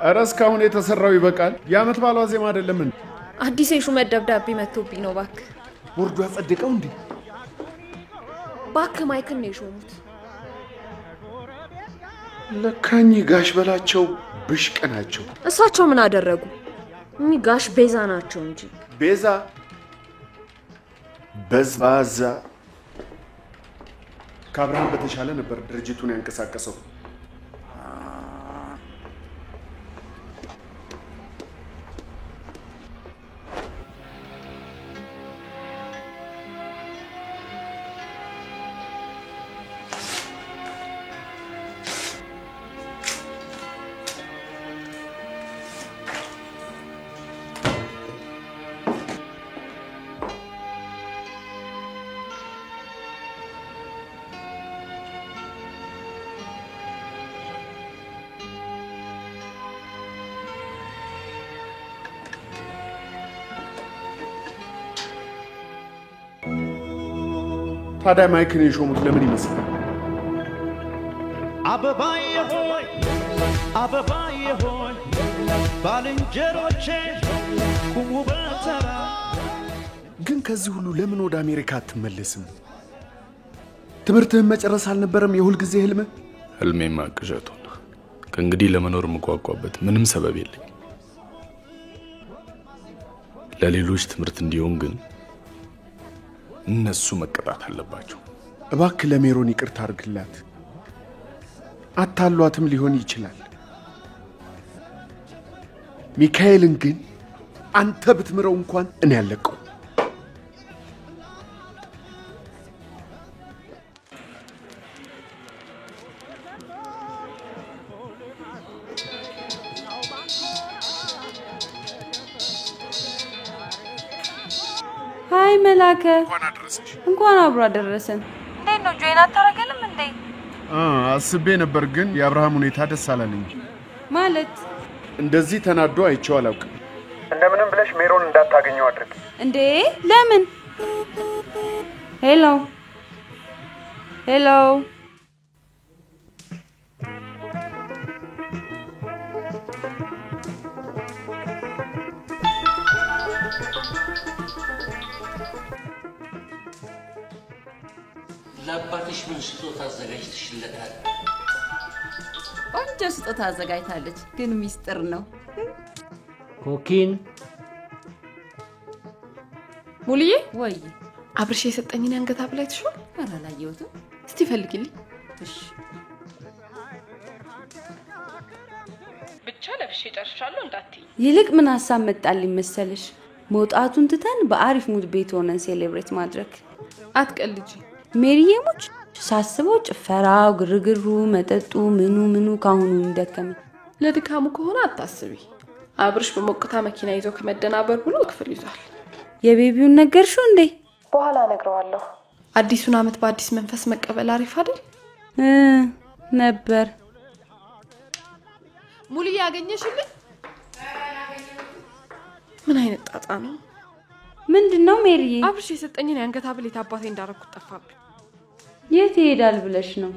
ኧረ እስካሁን የተሰራው ይበቃል። የዓመት በዓል ዋዜማ አይደለም እንዴ? አዲስ የሹመት ደብዳቤ መጥቶብኝ ነው። እባክህ ቦርዱ አጸደቀው እንዴ? እባክህ ማይክን ነው የሾሙት። ለካኝ ጋሽ በላቸው ብሽቅ ናቸው። እሳቸው ምን አደረጉ? ጋሽ ቤዛ ናቸው እንጂ። ቤዛ በዝባዛ ከአብርሃም በተሻለ ነበር ድርጅቱን ያንቀሳቀሰው። ታዲያ ማይክን የሾሙት ለምን ይመስላል? አበባዬ ሆይ አበባዬ ሆይ ባልንጀሮቼ ቁሙ በተራ። ግን ከዚህ ሁሉ ለምን ወደ አሜሪካ አትመለስም? ትምህርትህን መጨረስ አልነበረም የሁል ጊዜ ህልምህ? ህልሜማ ቅዠቱ ነው። ከእንግዲህ ለመኖር የምጓጓበት ምንም ሰበብ የለኝ። ለሌሎች ትምህርት እንዲሆን ግን እነሱ መቀጣት አለባቸው። እባክህ ለሜሮን ይቅርታ አድርግላት። አታሏትም ሊሆን ይችላል። ሚካኤልን ግን አንተ ብትምረው እንኳን እኔ ያለቀው። ሃይ መላከ፣ እንኳን አደረሰሽ። እንኳን አብሮ አደረሰን። እንዴት ነው ጆይን አታረገንም እንዴ? አስቤ ነበር ግን የአብርሃም ሁኔታ ደስ አላለኝ። ማለት እንደዚህ ተናዶ አይቼው አላውቅም። እንደምንም ብለሽ ሜሮን እንዳታገኘው አድርግ። እንዴ ለምን? ሄሎ ሄሎ ለአባትሽ ምን ስጦታ አዘጋጅተሽለታል? ቆንጆ ስጦታ አዘጋጅታለች፣ ግን ሚስጥር ነው። ኮኪን ሙሉዬ፣ ወይ አብርሽ የሰጠኝን አንገት ሐብል አይተሽዋል? ኧረ አላየሁትም። እስቲ ፈልጊልኝ። እሺ ብቻ ለብሼ ጨርሻለሁ እንዳትዪ። ይልቅ ምን ሀሳብ መጣልኝ መሰለሽ? መውጣቱን ትተን በአሪፍ ሙድ ቤት ሆነን ሴሌብሬት ማድረግ። አትቀልጂ ሜሪዬ ሙች ሳስበው ጭፈራው፣ ግርግሩ፣ መጠጡ ምኑ ካሁኑ እንደከመ። ለድካሙ ከሆነ አታስቢ። አብርሽ በሞቅታ መኪና ይዞ ከመደናበር ብሎ ክፍል ይዟል። የቤቢውን ነገርሽው እንዴ? በኋላ እነግረዋለሁ። አዲሱን አመት በአዲስ መንፈስ መቀበል አሪፍ አይደል? ነበር። ሙሉዬ ያገኘሽልኝ? ምን አይነት ጣጣ ነው? ምንድነው ሜሪዬ? አብርሽ የሰጠኝን የአንገት ሐብል የታባቴ እንዳረኩት ጠፋብኝ። የት ይሄዳል ብለሽ ነው?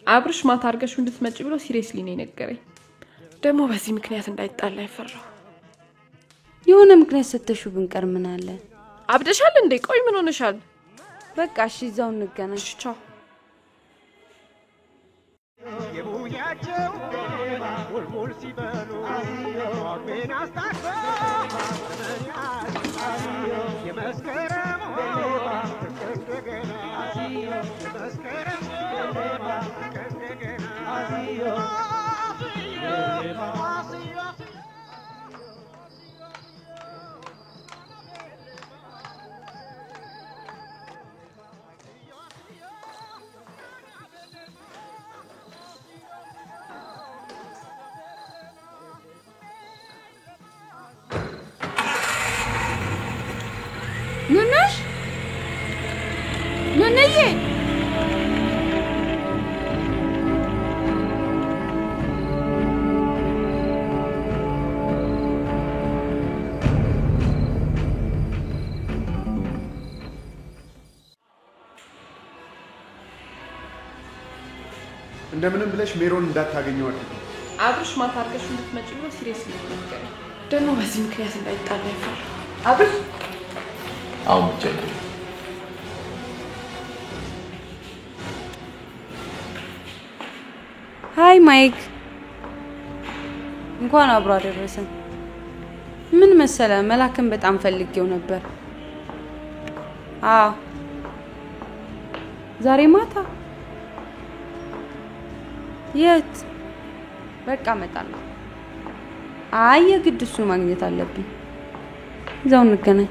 አብርሽ ማታ አድርገሽው እንድትመጪ ብሎ ሲሪየስሊ ነው የነገረኝ። ደግሞ በዚህ ምክንያት እንዳይጣላ ይፈራው። የሆነ ምክንያት ሰተሽው ብንቀር ምን አለ? አብደሻል እንዴ? ቆይ ምን ሆነሻል? በቃ እሺ እዛው እንገናኝ። ቻው። የቡያቸው ሙልሙል ሲበሉ ምን አስታክበው የመስከረም እንደገና የመስከረም እንደገና እንደምንም ብለሽ ሜሮን እንዳታገኘው አድርጊ። አብርሽ ማታ አድርገሽ እንድትመጪ ብሎ ሲሪየስ ነው ደግሞ በዚህ ምክንያት እንዳይጣላ ይፈራል። አብርሽ አሁን ብቻ አይደለም ሃይ ማይክ እንኳን አብሮ አደረሰን። ምን መሰለ መላክን በጣም ፈልጌው ነበር። አዎ ዛሬ ማታ የት? በቃ እመጣለሁ። አይ የግድ እሱን ማግኘት አለብኝ። እዛው እንገናኝ።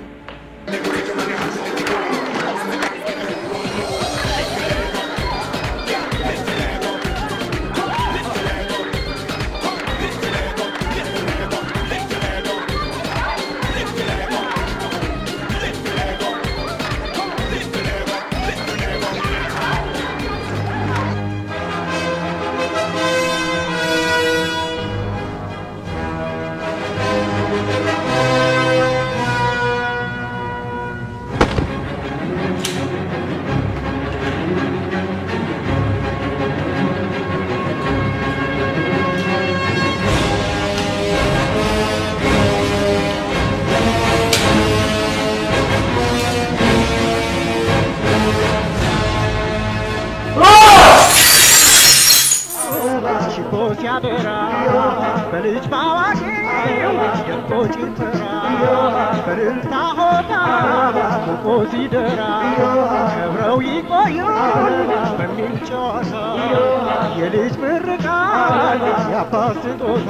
የልጅ ምርቃት የአባት ስጦታ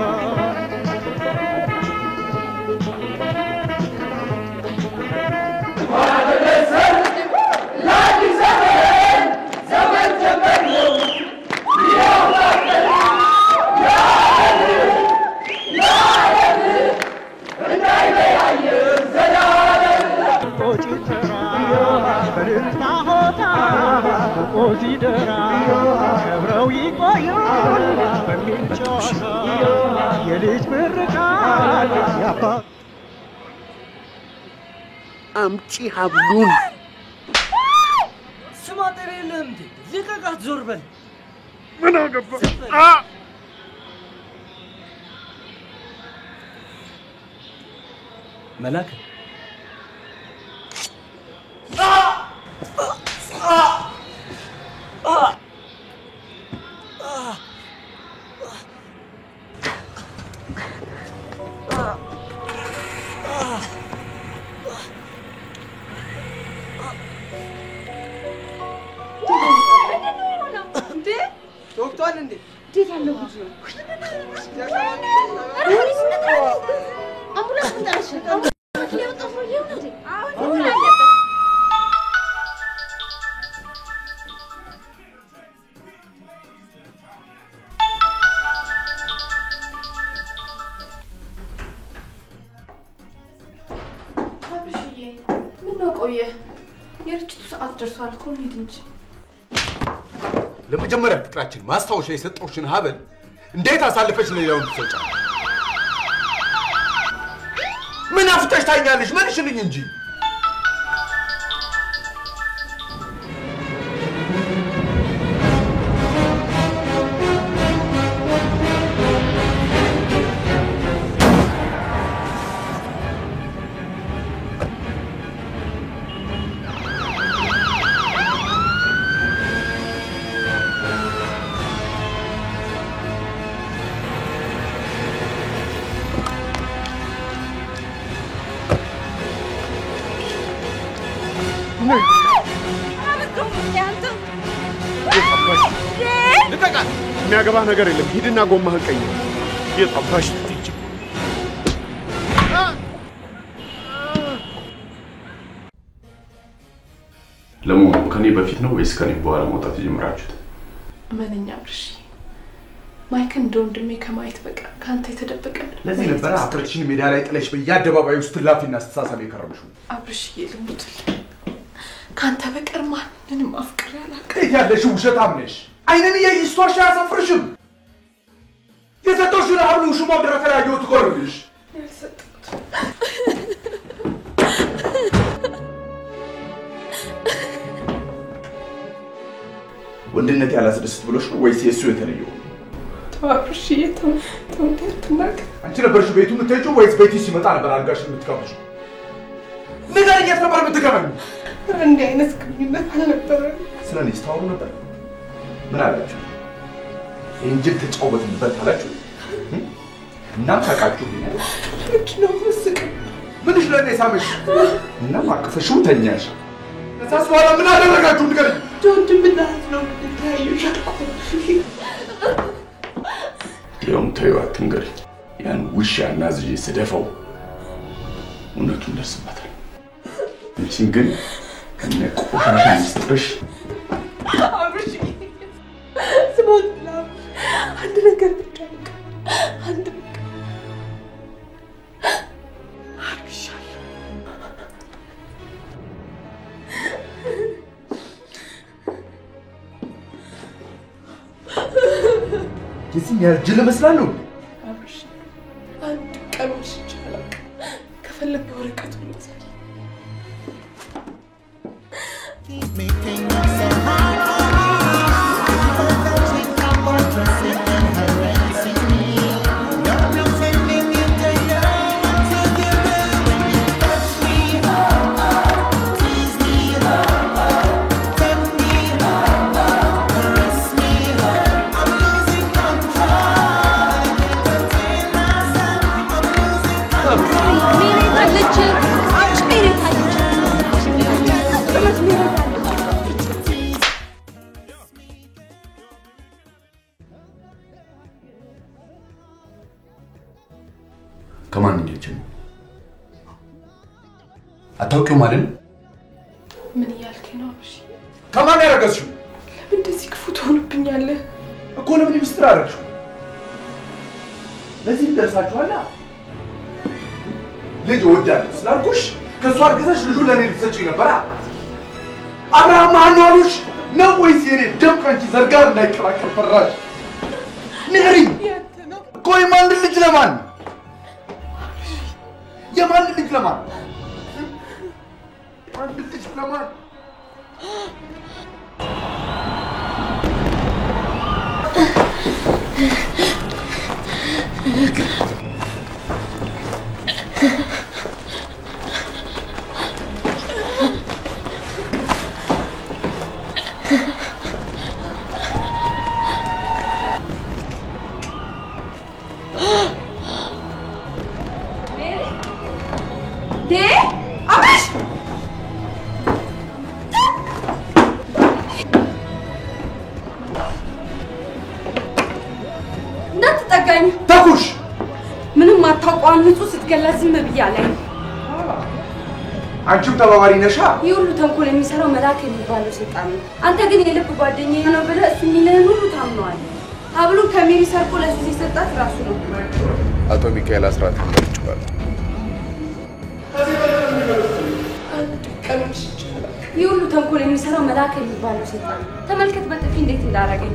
ሲደራ ከብረው ይቆያል በሚል ጨዋታ የልጅ ምርቃት ያባት አምጪ ሀብሉን ስማ ጥሬ የለህም እንዴ? ልቀቃት፣ ዞር በል። ምን አገባ? መላክ ዶክተር እንዴ እንዴት ያለው ልጅ ነው? አምቡላንስ እንጠራሽ። አምቡላንስ ሊወጣው ነው ይሁን እንዴ? አሁን አለበት። አብሽዬ ምን ነው ቆየ? የርችቱ ሰዓት ደርሷል እኮ እንሂድ እንጂ። ለመጀመሪያ ፍቅራችን ማስታወሻ የሰጠውሽን ሀብል እንዴት አሳልፈሽ ለሌላው ትሰጫለሽ? ምን አፍጠሽ ታኛለሽ? መልሽልኝ እንጂ። የሚያገባህ ነገር የለም። ሂድና ጎማህን ቀይር። የጠባሽ ትጭ ለመሆኑ ከኔ በፊት ነው ወይስ ከኔ በኋላ መውጣት የጀመራችሁት? ምንኛ ብርሽ ማይክን እንደ ወንድሜ ከማየት በቀር ካንተ የተደበቀ ለዚህ ነበር አፍረትሽን ሜዳ ላይ ጥለሽ በየአደባባዩ ውስጥ ላፊና አስተሳሰብ የከረምሽው። አብርሽዬ ልሙትል ካንተ በቀር ማንንም አፍቅሬ አላውቅም። እንዴት ያለሽ ውሸታም ነሽ! አይነን የይስቶሽ ያሰፍርሽም የሰጠሽውን ሀብሉ ሽሞ ድረስ ላይ ያየሁት እኮ ነው ልሽ ያልሰጠሁት ወንድነት ያላስደስት ብሎሽ ነው ወይስ የሱ የተለየው? ተዋብሽ ተውንደትናቅ አንቺ ነበርሽ ቤቱ የምትሄጂው ወይስ ቤቱ ሲመጣ ነበር አልጋሽ የምትከብሽ? ነገር የት ነበር የምትገበኝ? እንዲህ አይነት ግንኙነት አልነበረም። ስለኔ ስታወሩ ነበር? ምን አላችሁ? እንጅል ተጫወትንበት አላችሁ? እናም ታውቃችሁ ልክ ነው መስቀ ምንሽ ለኔ ሳመሽ እና ማቀፈሽው ተኛሽ። ከዛስ በኋላ ምን አደረጋችሁ ንገረኝ። ጆንድም እናት ነው ታዩሽ አልኩ። ይኸውም ተይው አትንገሪኝ። ያን ውሻ እናዝዤ ስደፈው እውነቱን ደርስበታል። አንቺን ግን ከነ ቆሻሻ ሚስጥርሽ አብርሽ ስሞት አንድ ነገር ብቻ አንድ የዚህ ያልጅል መስላለሁ። አብርሽ አንድ ቀን ይቻላል ከፈለክ ወረቀት ልጽፍ ከማን እንደጀመ አታውቂው ማለት ነው? ምን እያልከኝ ነው አብርሽ? ከማን ያረጋችሁ? ለምን እንደዚህ ክፉ ትሆንብኛለህ? እኮ ለምን ምስጥር አደረግሽው? ለዚህ ደርሳችኋላ። ልጅ ወዳለሁ ስላልኩሽ ከሷ አርገዘሽ ልጁ ለኔ ልትሰጪኝ ነበር። አብርሃም ማን አሉሽ ነው ወይስ የኔ ደም ካንቺ ዘር ጋር እንዳይቀላቀል ፈራሽ? ንገሪኝ። ቆይ ማን ልጅ ለማን? የማን ልጅ ለማን? ማን ልጅ ለማን? ተኩሽ ምንም አታውቋን ንጹህ ስትገላት ዝም ብያለሁ። አንቺም ተባባሪ ነሻ? ይህ ሁሉ ተንኮል የሚሰራው መልአክ የሚባለው ሰይጣን ነው። አንተ ግን የልብ ጓደኛዬ ነው ብለህ እሱ የሚልህን ሁሉ ታምነዋለህ። ሀብሉን ከሜሪ ሰርቆ ለሱ የሰጣት ራሱ ነው። አቶ ሚካኤል አስራት ይመርጫል። ይህ ሁሉ ተንኮል የሚሰራው መልአክ የሚባለው ሰይጣን ነው። ተመልከት በጥፊ እንዴት እንዳደረገኝ።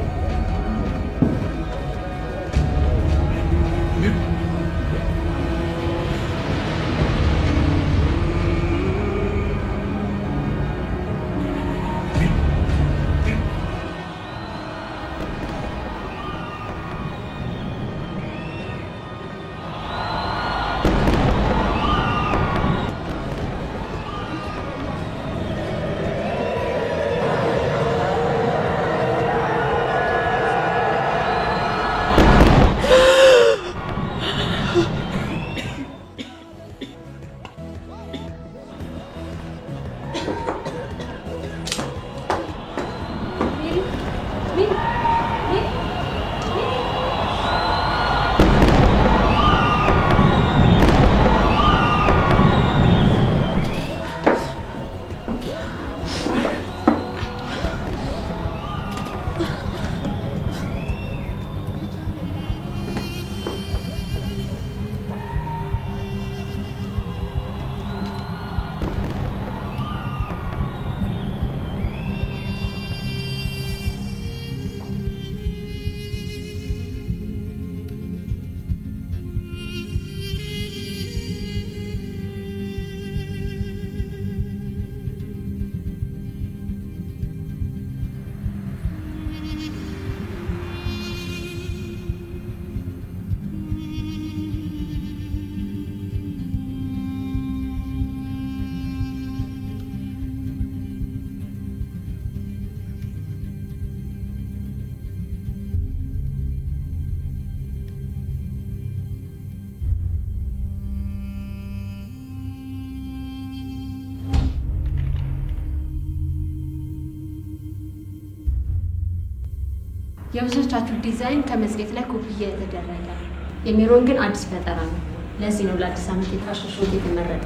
የብዙዎቻችሁ ዲዛይን ከመጽሔት ላይ ኮፒ የተደረገ የሚሮን ግን አዲስ ፈጠራ ነው። ለዚህ ነው ለአዲስ ዓመት የፋሽን ሾው የተመረጠ።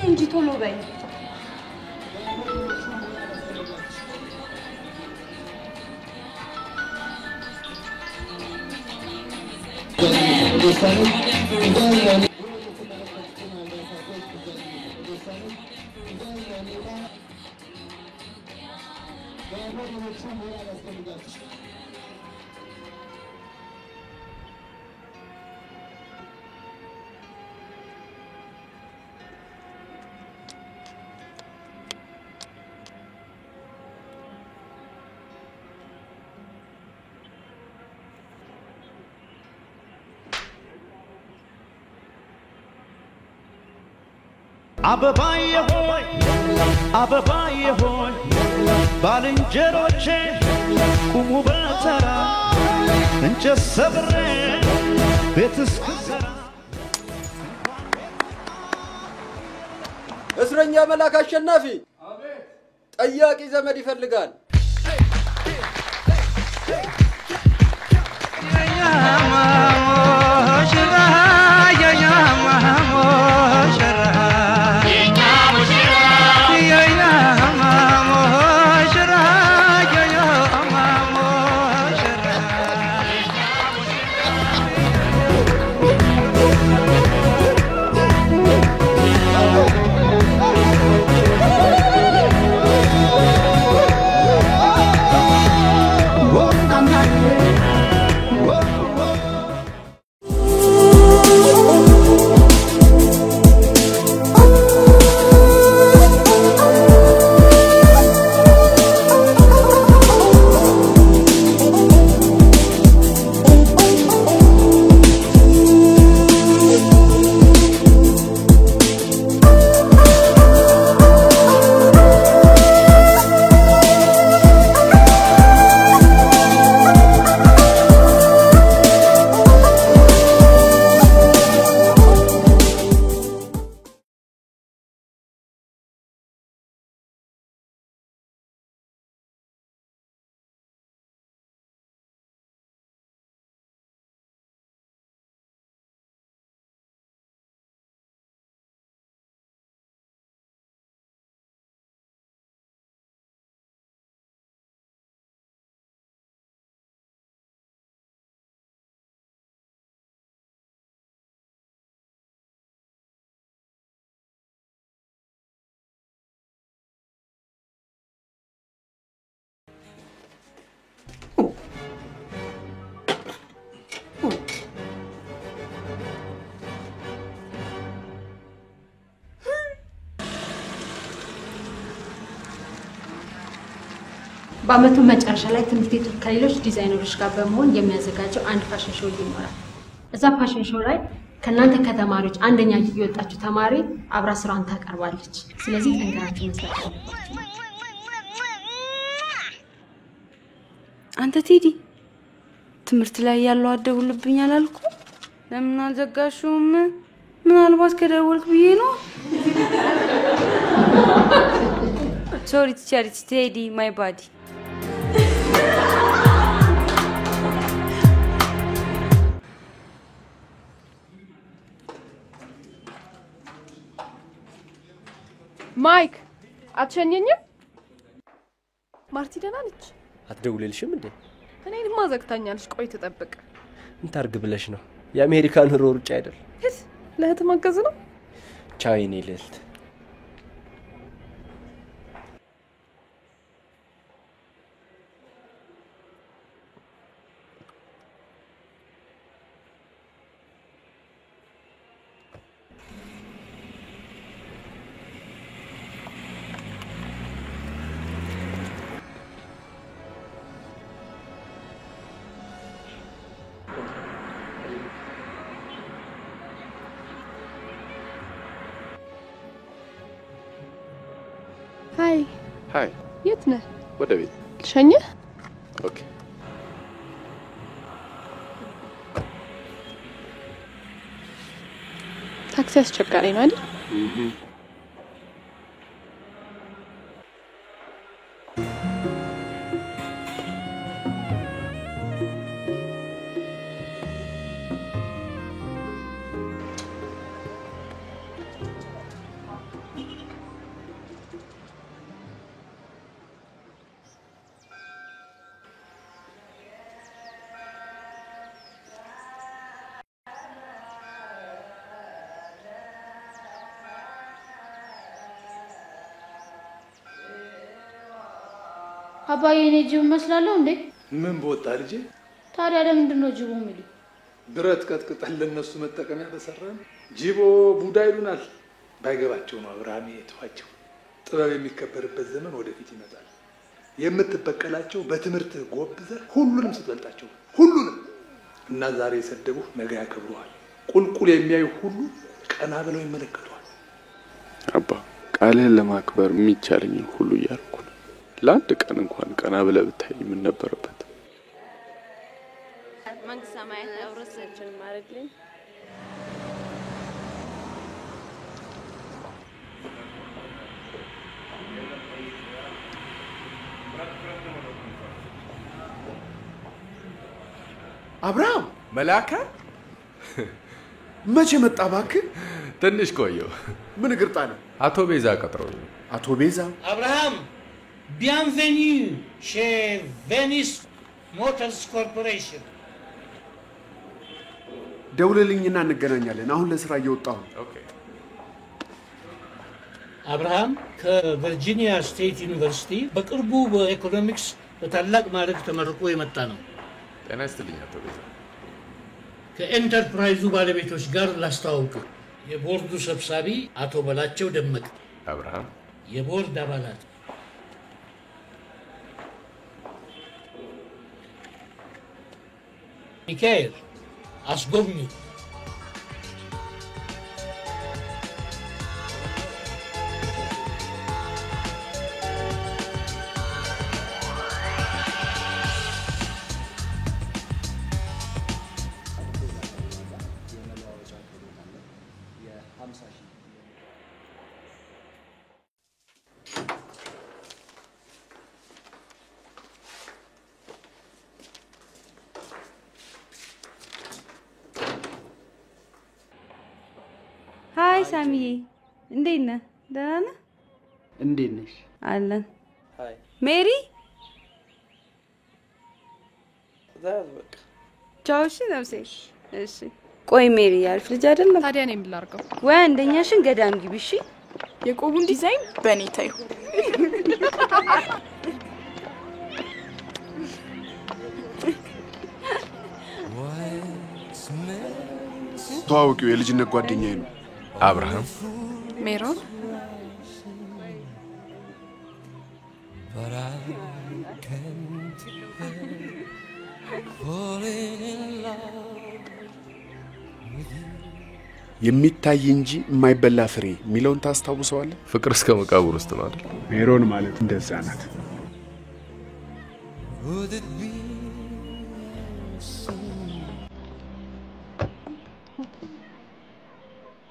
እንጂ ቶሎ በይ። አበባዬ ሆይ አበባዬ ሆይ ባልንጀሮቼ ቁሙ በተራ እንጨት ሰብሬ ቤት እስክሰራ እስረኛ መላክ አሸናፊ ጠያቂ ዘመድ ይፈልጋል። በአመቱ መጨረሻ ላይ ትምህርት ቤቱ ከሌሎች ዲዛይነሮች ጋር በመሆን የሚያዘጋጀው አንድ ፋሽን ሾው ይኖራል። እዛ ፋሽን ሾው ላይ ከእናንተ ከተማሪዎች አንደኛ የወጣችሁ ተማሪ አብራ ስራን ታቀርባለች። ስለዚህ ጠንከራችሁ መስራት አለባችሁ። አንተ ቴዲ ትምህርት ላይ ያለው አደውልብኝ አላልኩ? ለምን አልዘጋሽውም? ምናልባት ከደወልክ ብዬ ነው። ሶሪ ቲቸር ቴዲ ማይ ባዲ ማይክ አትሸኘኝም? ማርቲ ደህና ነች? አትደውልልሽም እንዴ? እኔንማ ዘግታኛለች። ቆይ ትጠብቅ። ምን ታርግ ብለሽ ነው? የአሜሪካን ኑሮ ሩጫ አይደል? ለእህት ማገዝ ነው። ቻው የኔ ልዕልት። ሃይ ሃይ። የት ነህ? ወደ ቤት ልሸኝህ? ኦኬ። ታክሲ አስቸጋሪ ነው አይደል? አባዬ እኔ ጅብ መስላለሁ እንዴ? ምን በወጣ ልጄ? ታዲያ ለምንድን ነው ጅቡ የሚሉ? ብረት ቀጥቅጠን ለነሱ መጠቀሚያ በሰራን ጅቦ ቡዳ ይሉናል። ባይገባቸው ነው አብርሃም የተዋቸው። ጥበብ የሚከበርበት ዘመን ወደፊት ይመጣል። የምትበቀላቸው በትምህርት ጎብዘህ ሁሉንም ስትበልጣቸው ሁሉንም እና ዛሬ የሰደቡ ነገ ያከብሩሃል። ቁልቁል የሚያዩ ሁሉ ቀና ብለው ይመለከቷል። አባ ቃልህን ለማክበር የሚቻለኝን ሁሉ እያደረኩ ነው። ለአንድ ቀን እንኳን ቀና ብለህ ብታይ ምን ነበረበት? መንግስት ሰማያት አውረሰችን ማረግልኝ። አብርሃም መላከ መቼ መጣ እባክህ? ትንሽ ቆየው። ምን እግር ጣለ? አቶ ቤዛ ቀጥሮኝ። አቶ ቤዛ? አብርሃም bienvenue chez Venice Motors Corporation። ደውልልኝና እንገናኛለን። አሁን ለስራ እየወጣሁ ነው። ኦኬ። አብርሃም ከቨርጂኒያ ስቴት ዩኒቨርሲቲ በቅርቡ በኢኮኖሚክስ በታላቅ ማዕረግ ተመርቆ የመጣ ነው። ጤና ይስጥልኝ አቶ ቤዛ። ከኤንተርፕራይዙ ባለቤቶች ጋር ላስተዋውቅ። የቦርዱ ሰብሳቢ አቶ በላቸው ደመቀ። አብርሃም የቦርድ አባላት ሚካኤል አስጎብኚ፣ ሃይ ሳሚዬ፣ እንዴት ነህ? ደህና ነህ? እንዴት ነሽ? አለን። ሃይ ሜሪ። በቃ ቻው። እሺ ነፍሴ። እሺ ቆይ ሜሪ፣ ያልፍ ልጅ አይደለም? ታዲያ እኔ ምን ላድርገው? ወይ አንደኛሽን ገዳም ግቢ። እሺ የቆቡን ዲዛይን በእኔ ታዩ። ተዋውቂው፣ የልጅነት ጓደኛዬ ነው። አብርሃም ሜሮን። የሚታይ እንጂ የማይበላ ፍሬ የሚለውን ታስታውሰዋለህ? ፍቅር እስከ መቃብር ውስጥ ነው አይደል? ሜሮን ማለት እንደዛ ናት።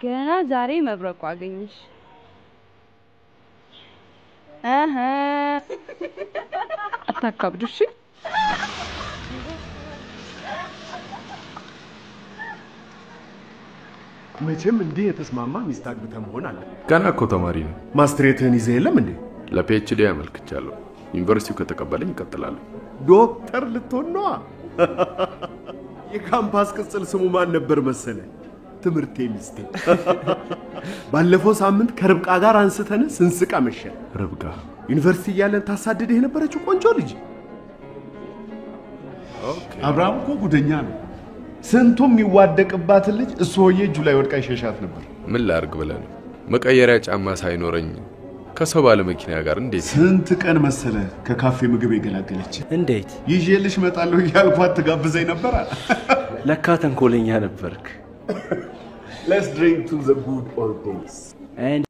ገና ዛሬ መብረቁ አገኘሽ። አታካብዱ እሺ። መቼም እንዲህ የተስማማ ሚስት አግብተህ መሆን አለ። ገና እኮ ተማሪ ነው። ማስትሬትህን ይዘህ የለም እንዴ? ለፒኤችዲ አመልክቻለሁ። ዩኒቨርሲቲው ከተቀበለኝ እቀጥላለሁ። ዶክተር ልትሆን ነዋ። የካምፓስ ቅጽል ስሙ ማን ነበር መሰለ? ትምርቴ ሚስቴ ባለፈው ሳምንት ከርብቃ ጋር አንስተን ስንስቃ መሸን። ርብቃ ዩኒቨርሲቲ እያለን ታሳድድህ የነበረችው ቆንጆ ልጅ። አብርሃም እኮ ጉደኛ ነው። ስንቱም የሚዋደቅባት ልጅ እሱ ሆዬ እጁ ላይ ወድቃ ይሸሻት ነበር። ምን ላርግ ብለህ ነው? መቀየሪያ ጫማ ሳይኖረኝ ከሰው ባለ መኪና ጋር እንዴት? ስንት ቀን መሰለ ከካፌ ምግብ የገላገለች። እንዴት ይዤልሽ እመጣለሁ እያልኳት ትጋብዘኝ ነበር። ለካ ተንኮለኛ ነበርክ። Let's drink to the good old days. And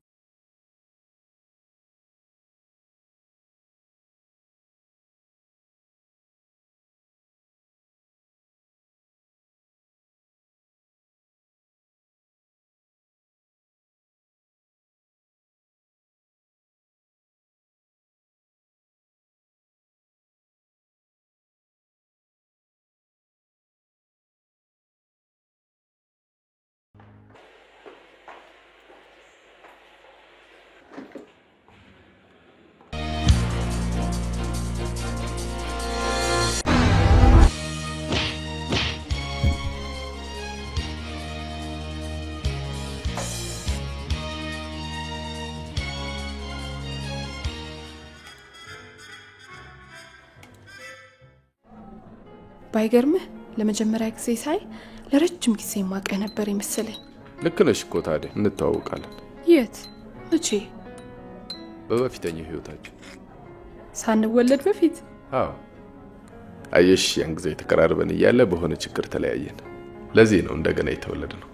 ባይገርምህ ለመጀመሪያ ጊዜ ሳይ ለረጅም ጊዜ ማቀ ነበር ይመስለኝ። ልክ ነሽ እኮ ታዲያ እንተዋወቃለን። የት? መቼ? በበፊተኛው ህይወታችን ሳንወለድ በፊት? አዎ። አየሽ ያን ጊዜ ተቀራርበን እያለ በሆነ ችግር ተለያየን። ለዚህ ነው እንደገና የተወለድነው።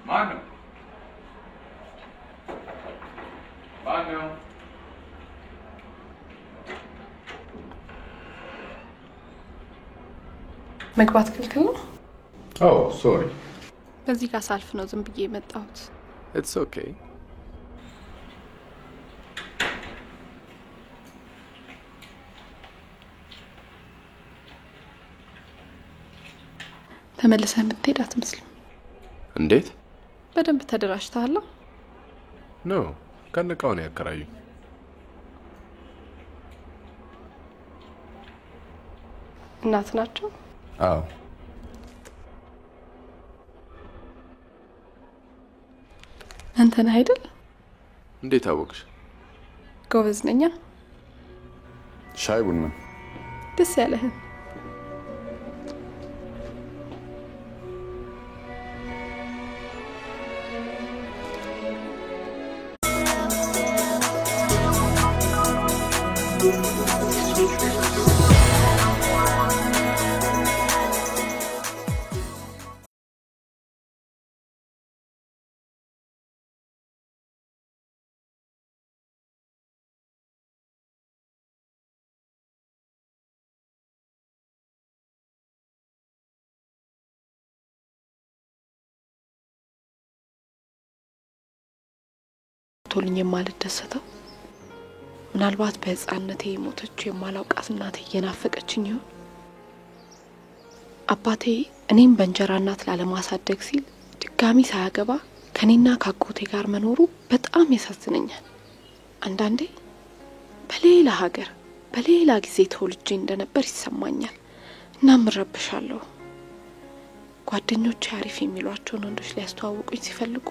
Mano. መግባት ክልክል ነው? Oh, sorry. በዚህ ጋር ሳልፍ ነው ዝም ብዬ የመጣሁት። It's okay. ተመልሰህ የምትሄድ አትመስልም። እንዴት? በደንብ ተደራጅተሃል? No, ከነቃው ነው ያከራዩኝ። እናት ናቸው? አዎ። አንተ ነህ አይደል? እንዴት አወቅሽ? ጎበዝ ነኝ። ሻይ ቡና ደስ ያለህን። ቶልኝ የማልደሰተው ምናልባት በህፃንነቴ ሞተችው የማላውቃት እናቴ የናፈቀችኝ ይሆን? አባቴ እኔም በእንጀራ እናት ላለማሳደግ ሲል ድጋሚ ሳያገባ ከኔና ካጎቴ ጋር መኖሩ በጣም ያሳዝነኛል። አንዳንዴ በሌላ ሀገር በሌላ ጊዜ ተወልጄ እንደነበር ይሰማኛል እና ምረብሻለሁ። ጓደኞቼ አሪፍ የሚሏቸውን ወንዶች ሊያስተዋውቁኝ ሲፈልጉ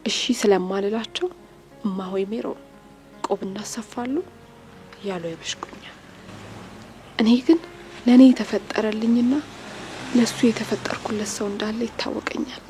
እሺ ስለማልላቸው እማሆይ ሜሮን ቆብ እናሰፋሉ ያሉ ያበሽቁኛል። እኔ ግን ለኔ የተፈጠረልኝና ለሱ የተፈጠርኩለት ሰው እንዳለ ይታወቀኛል።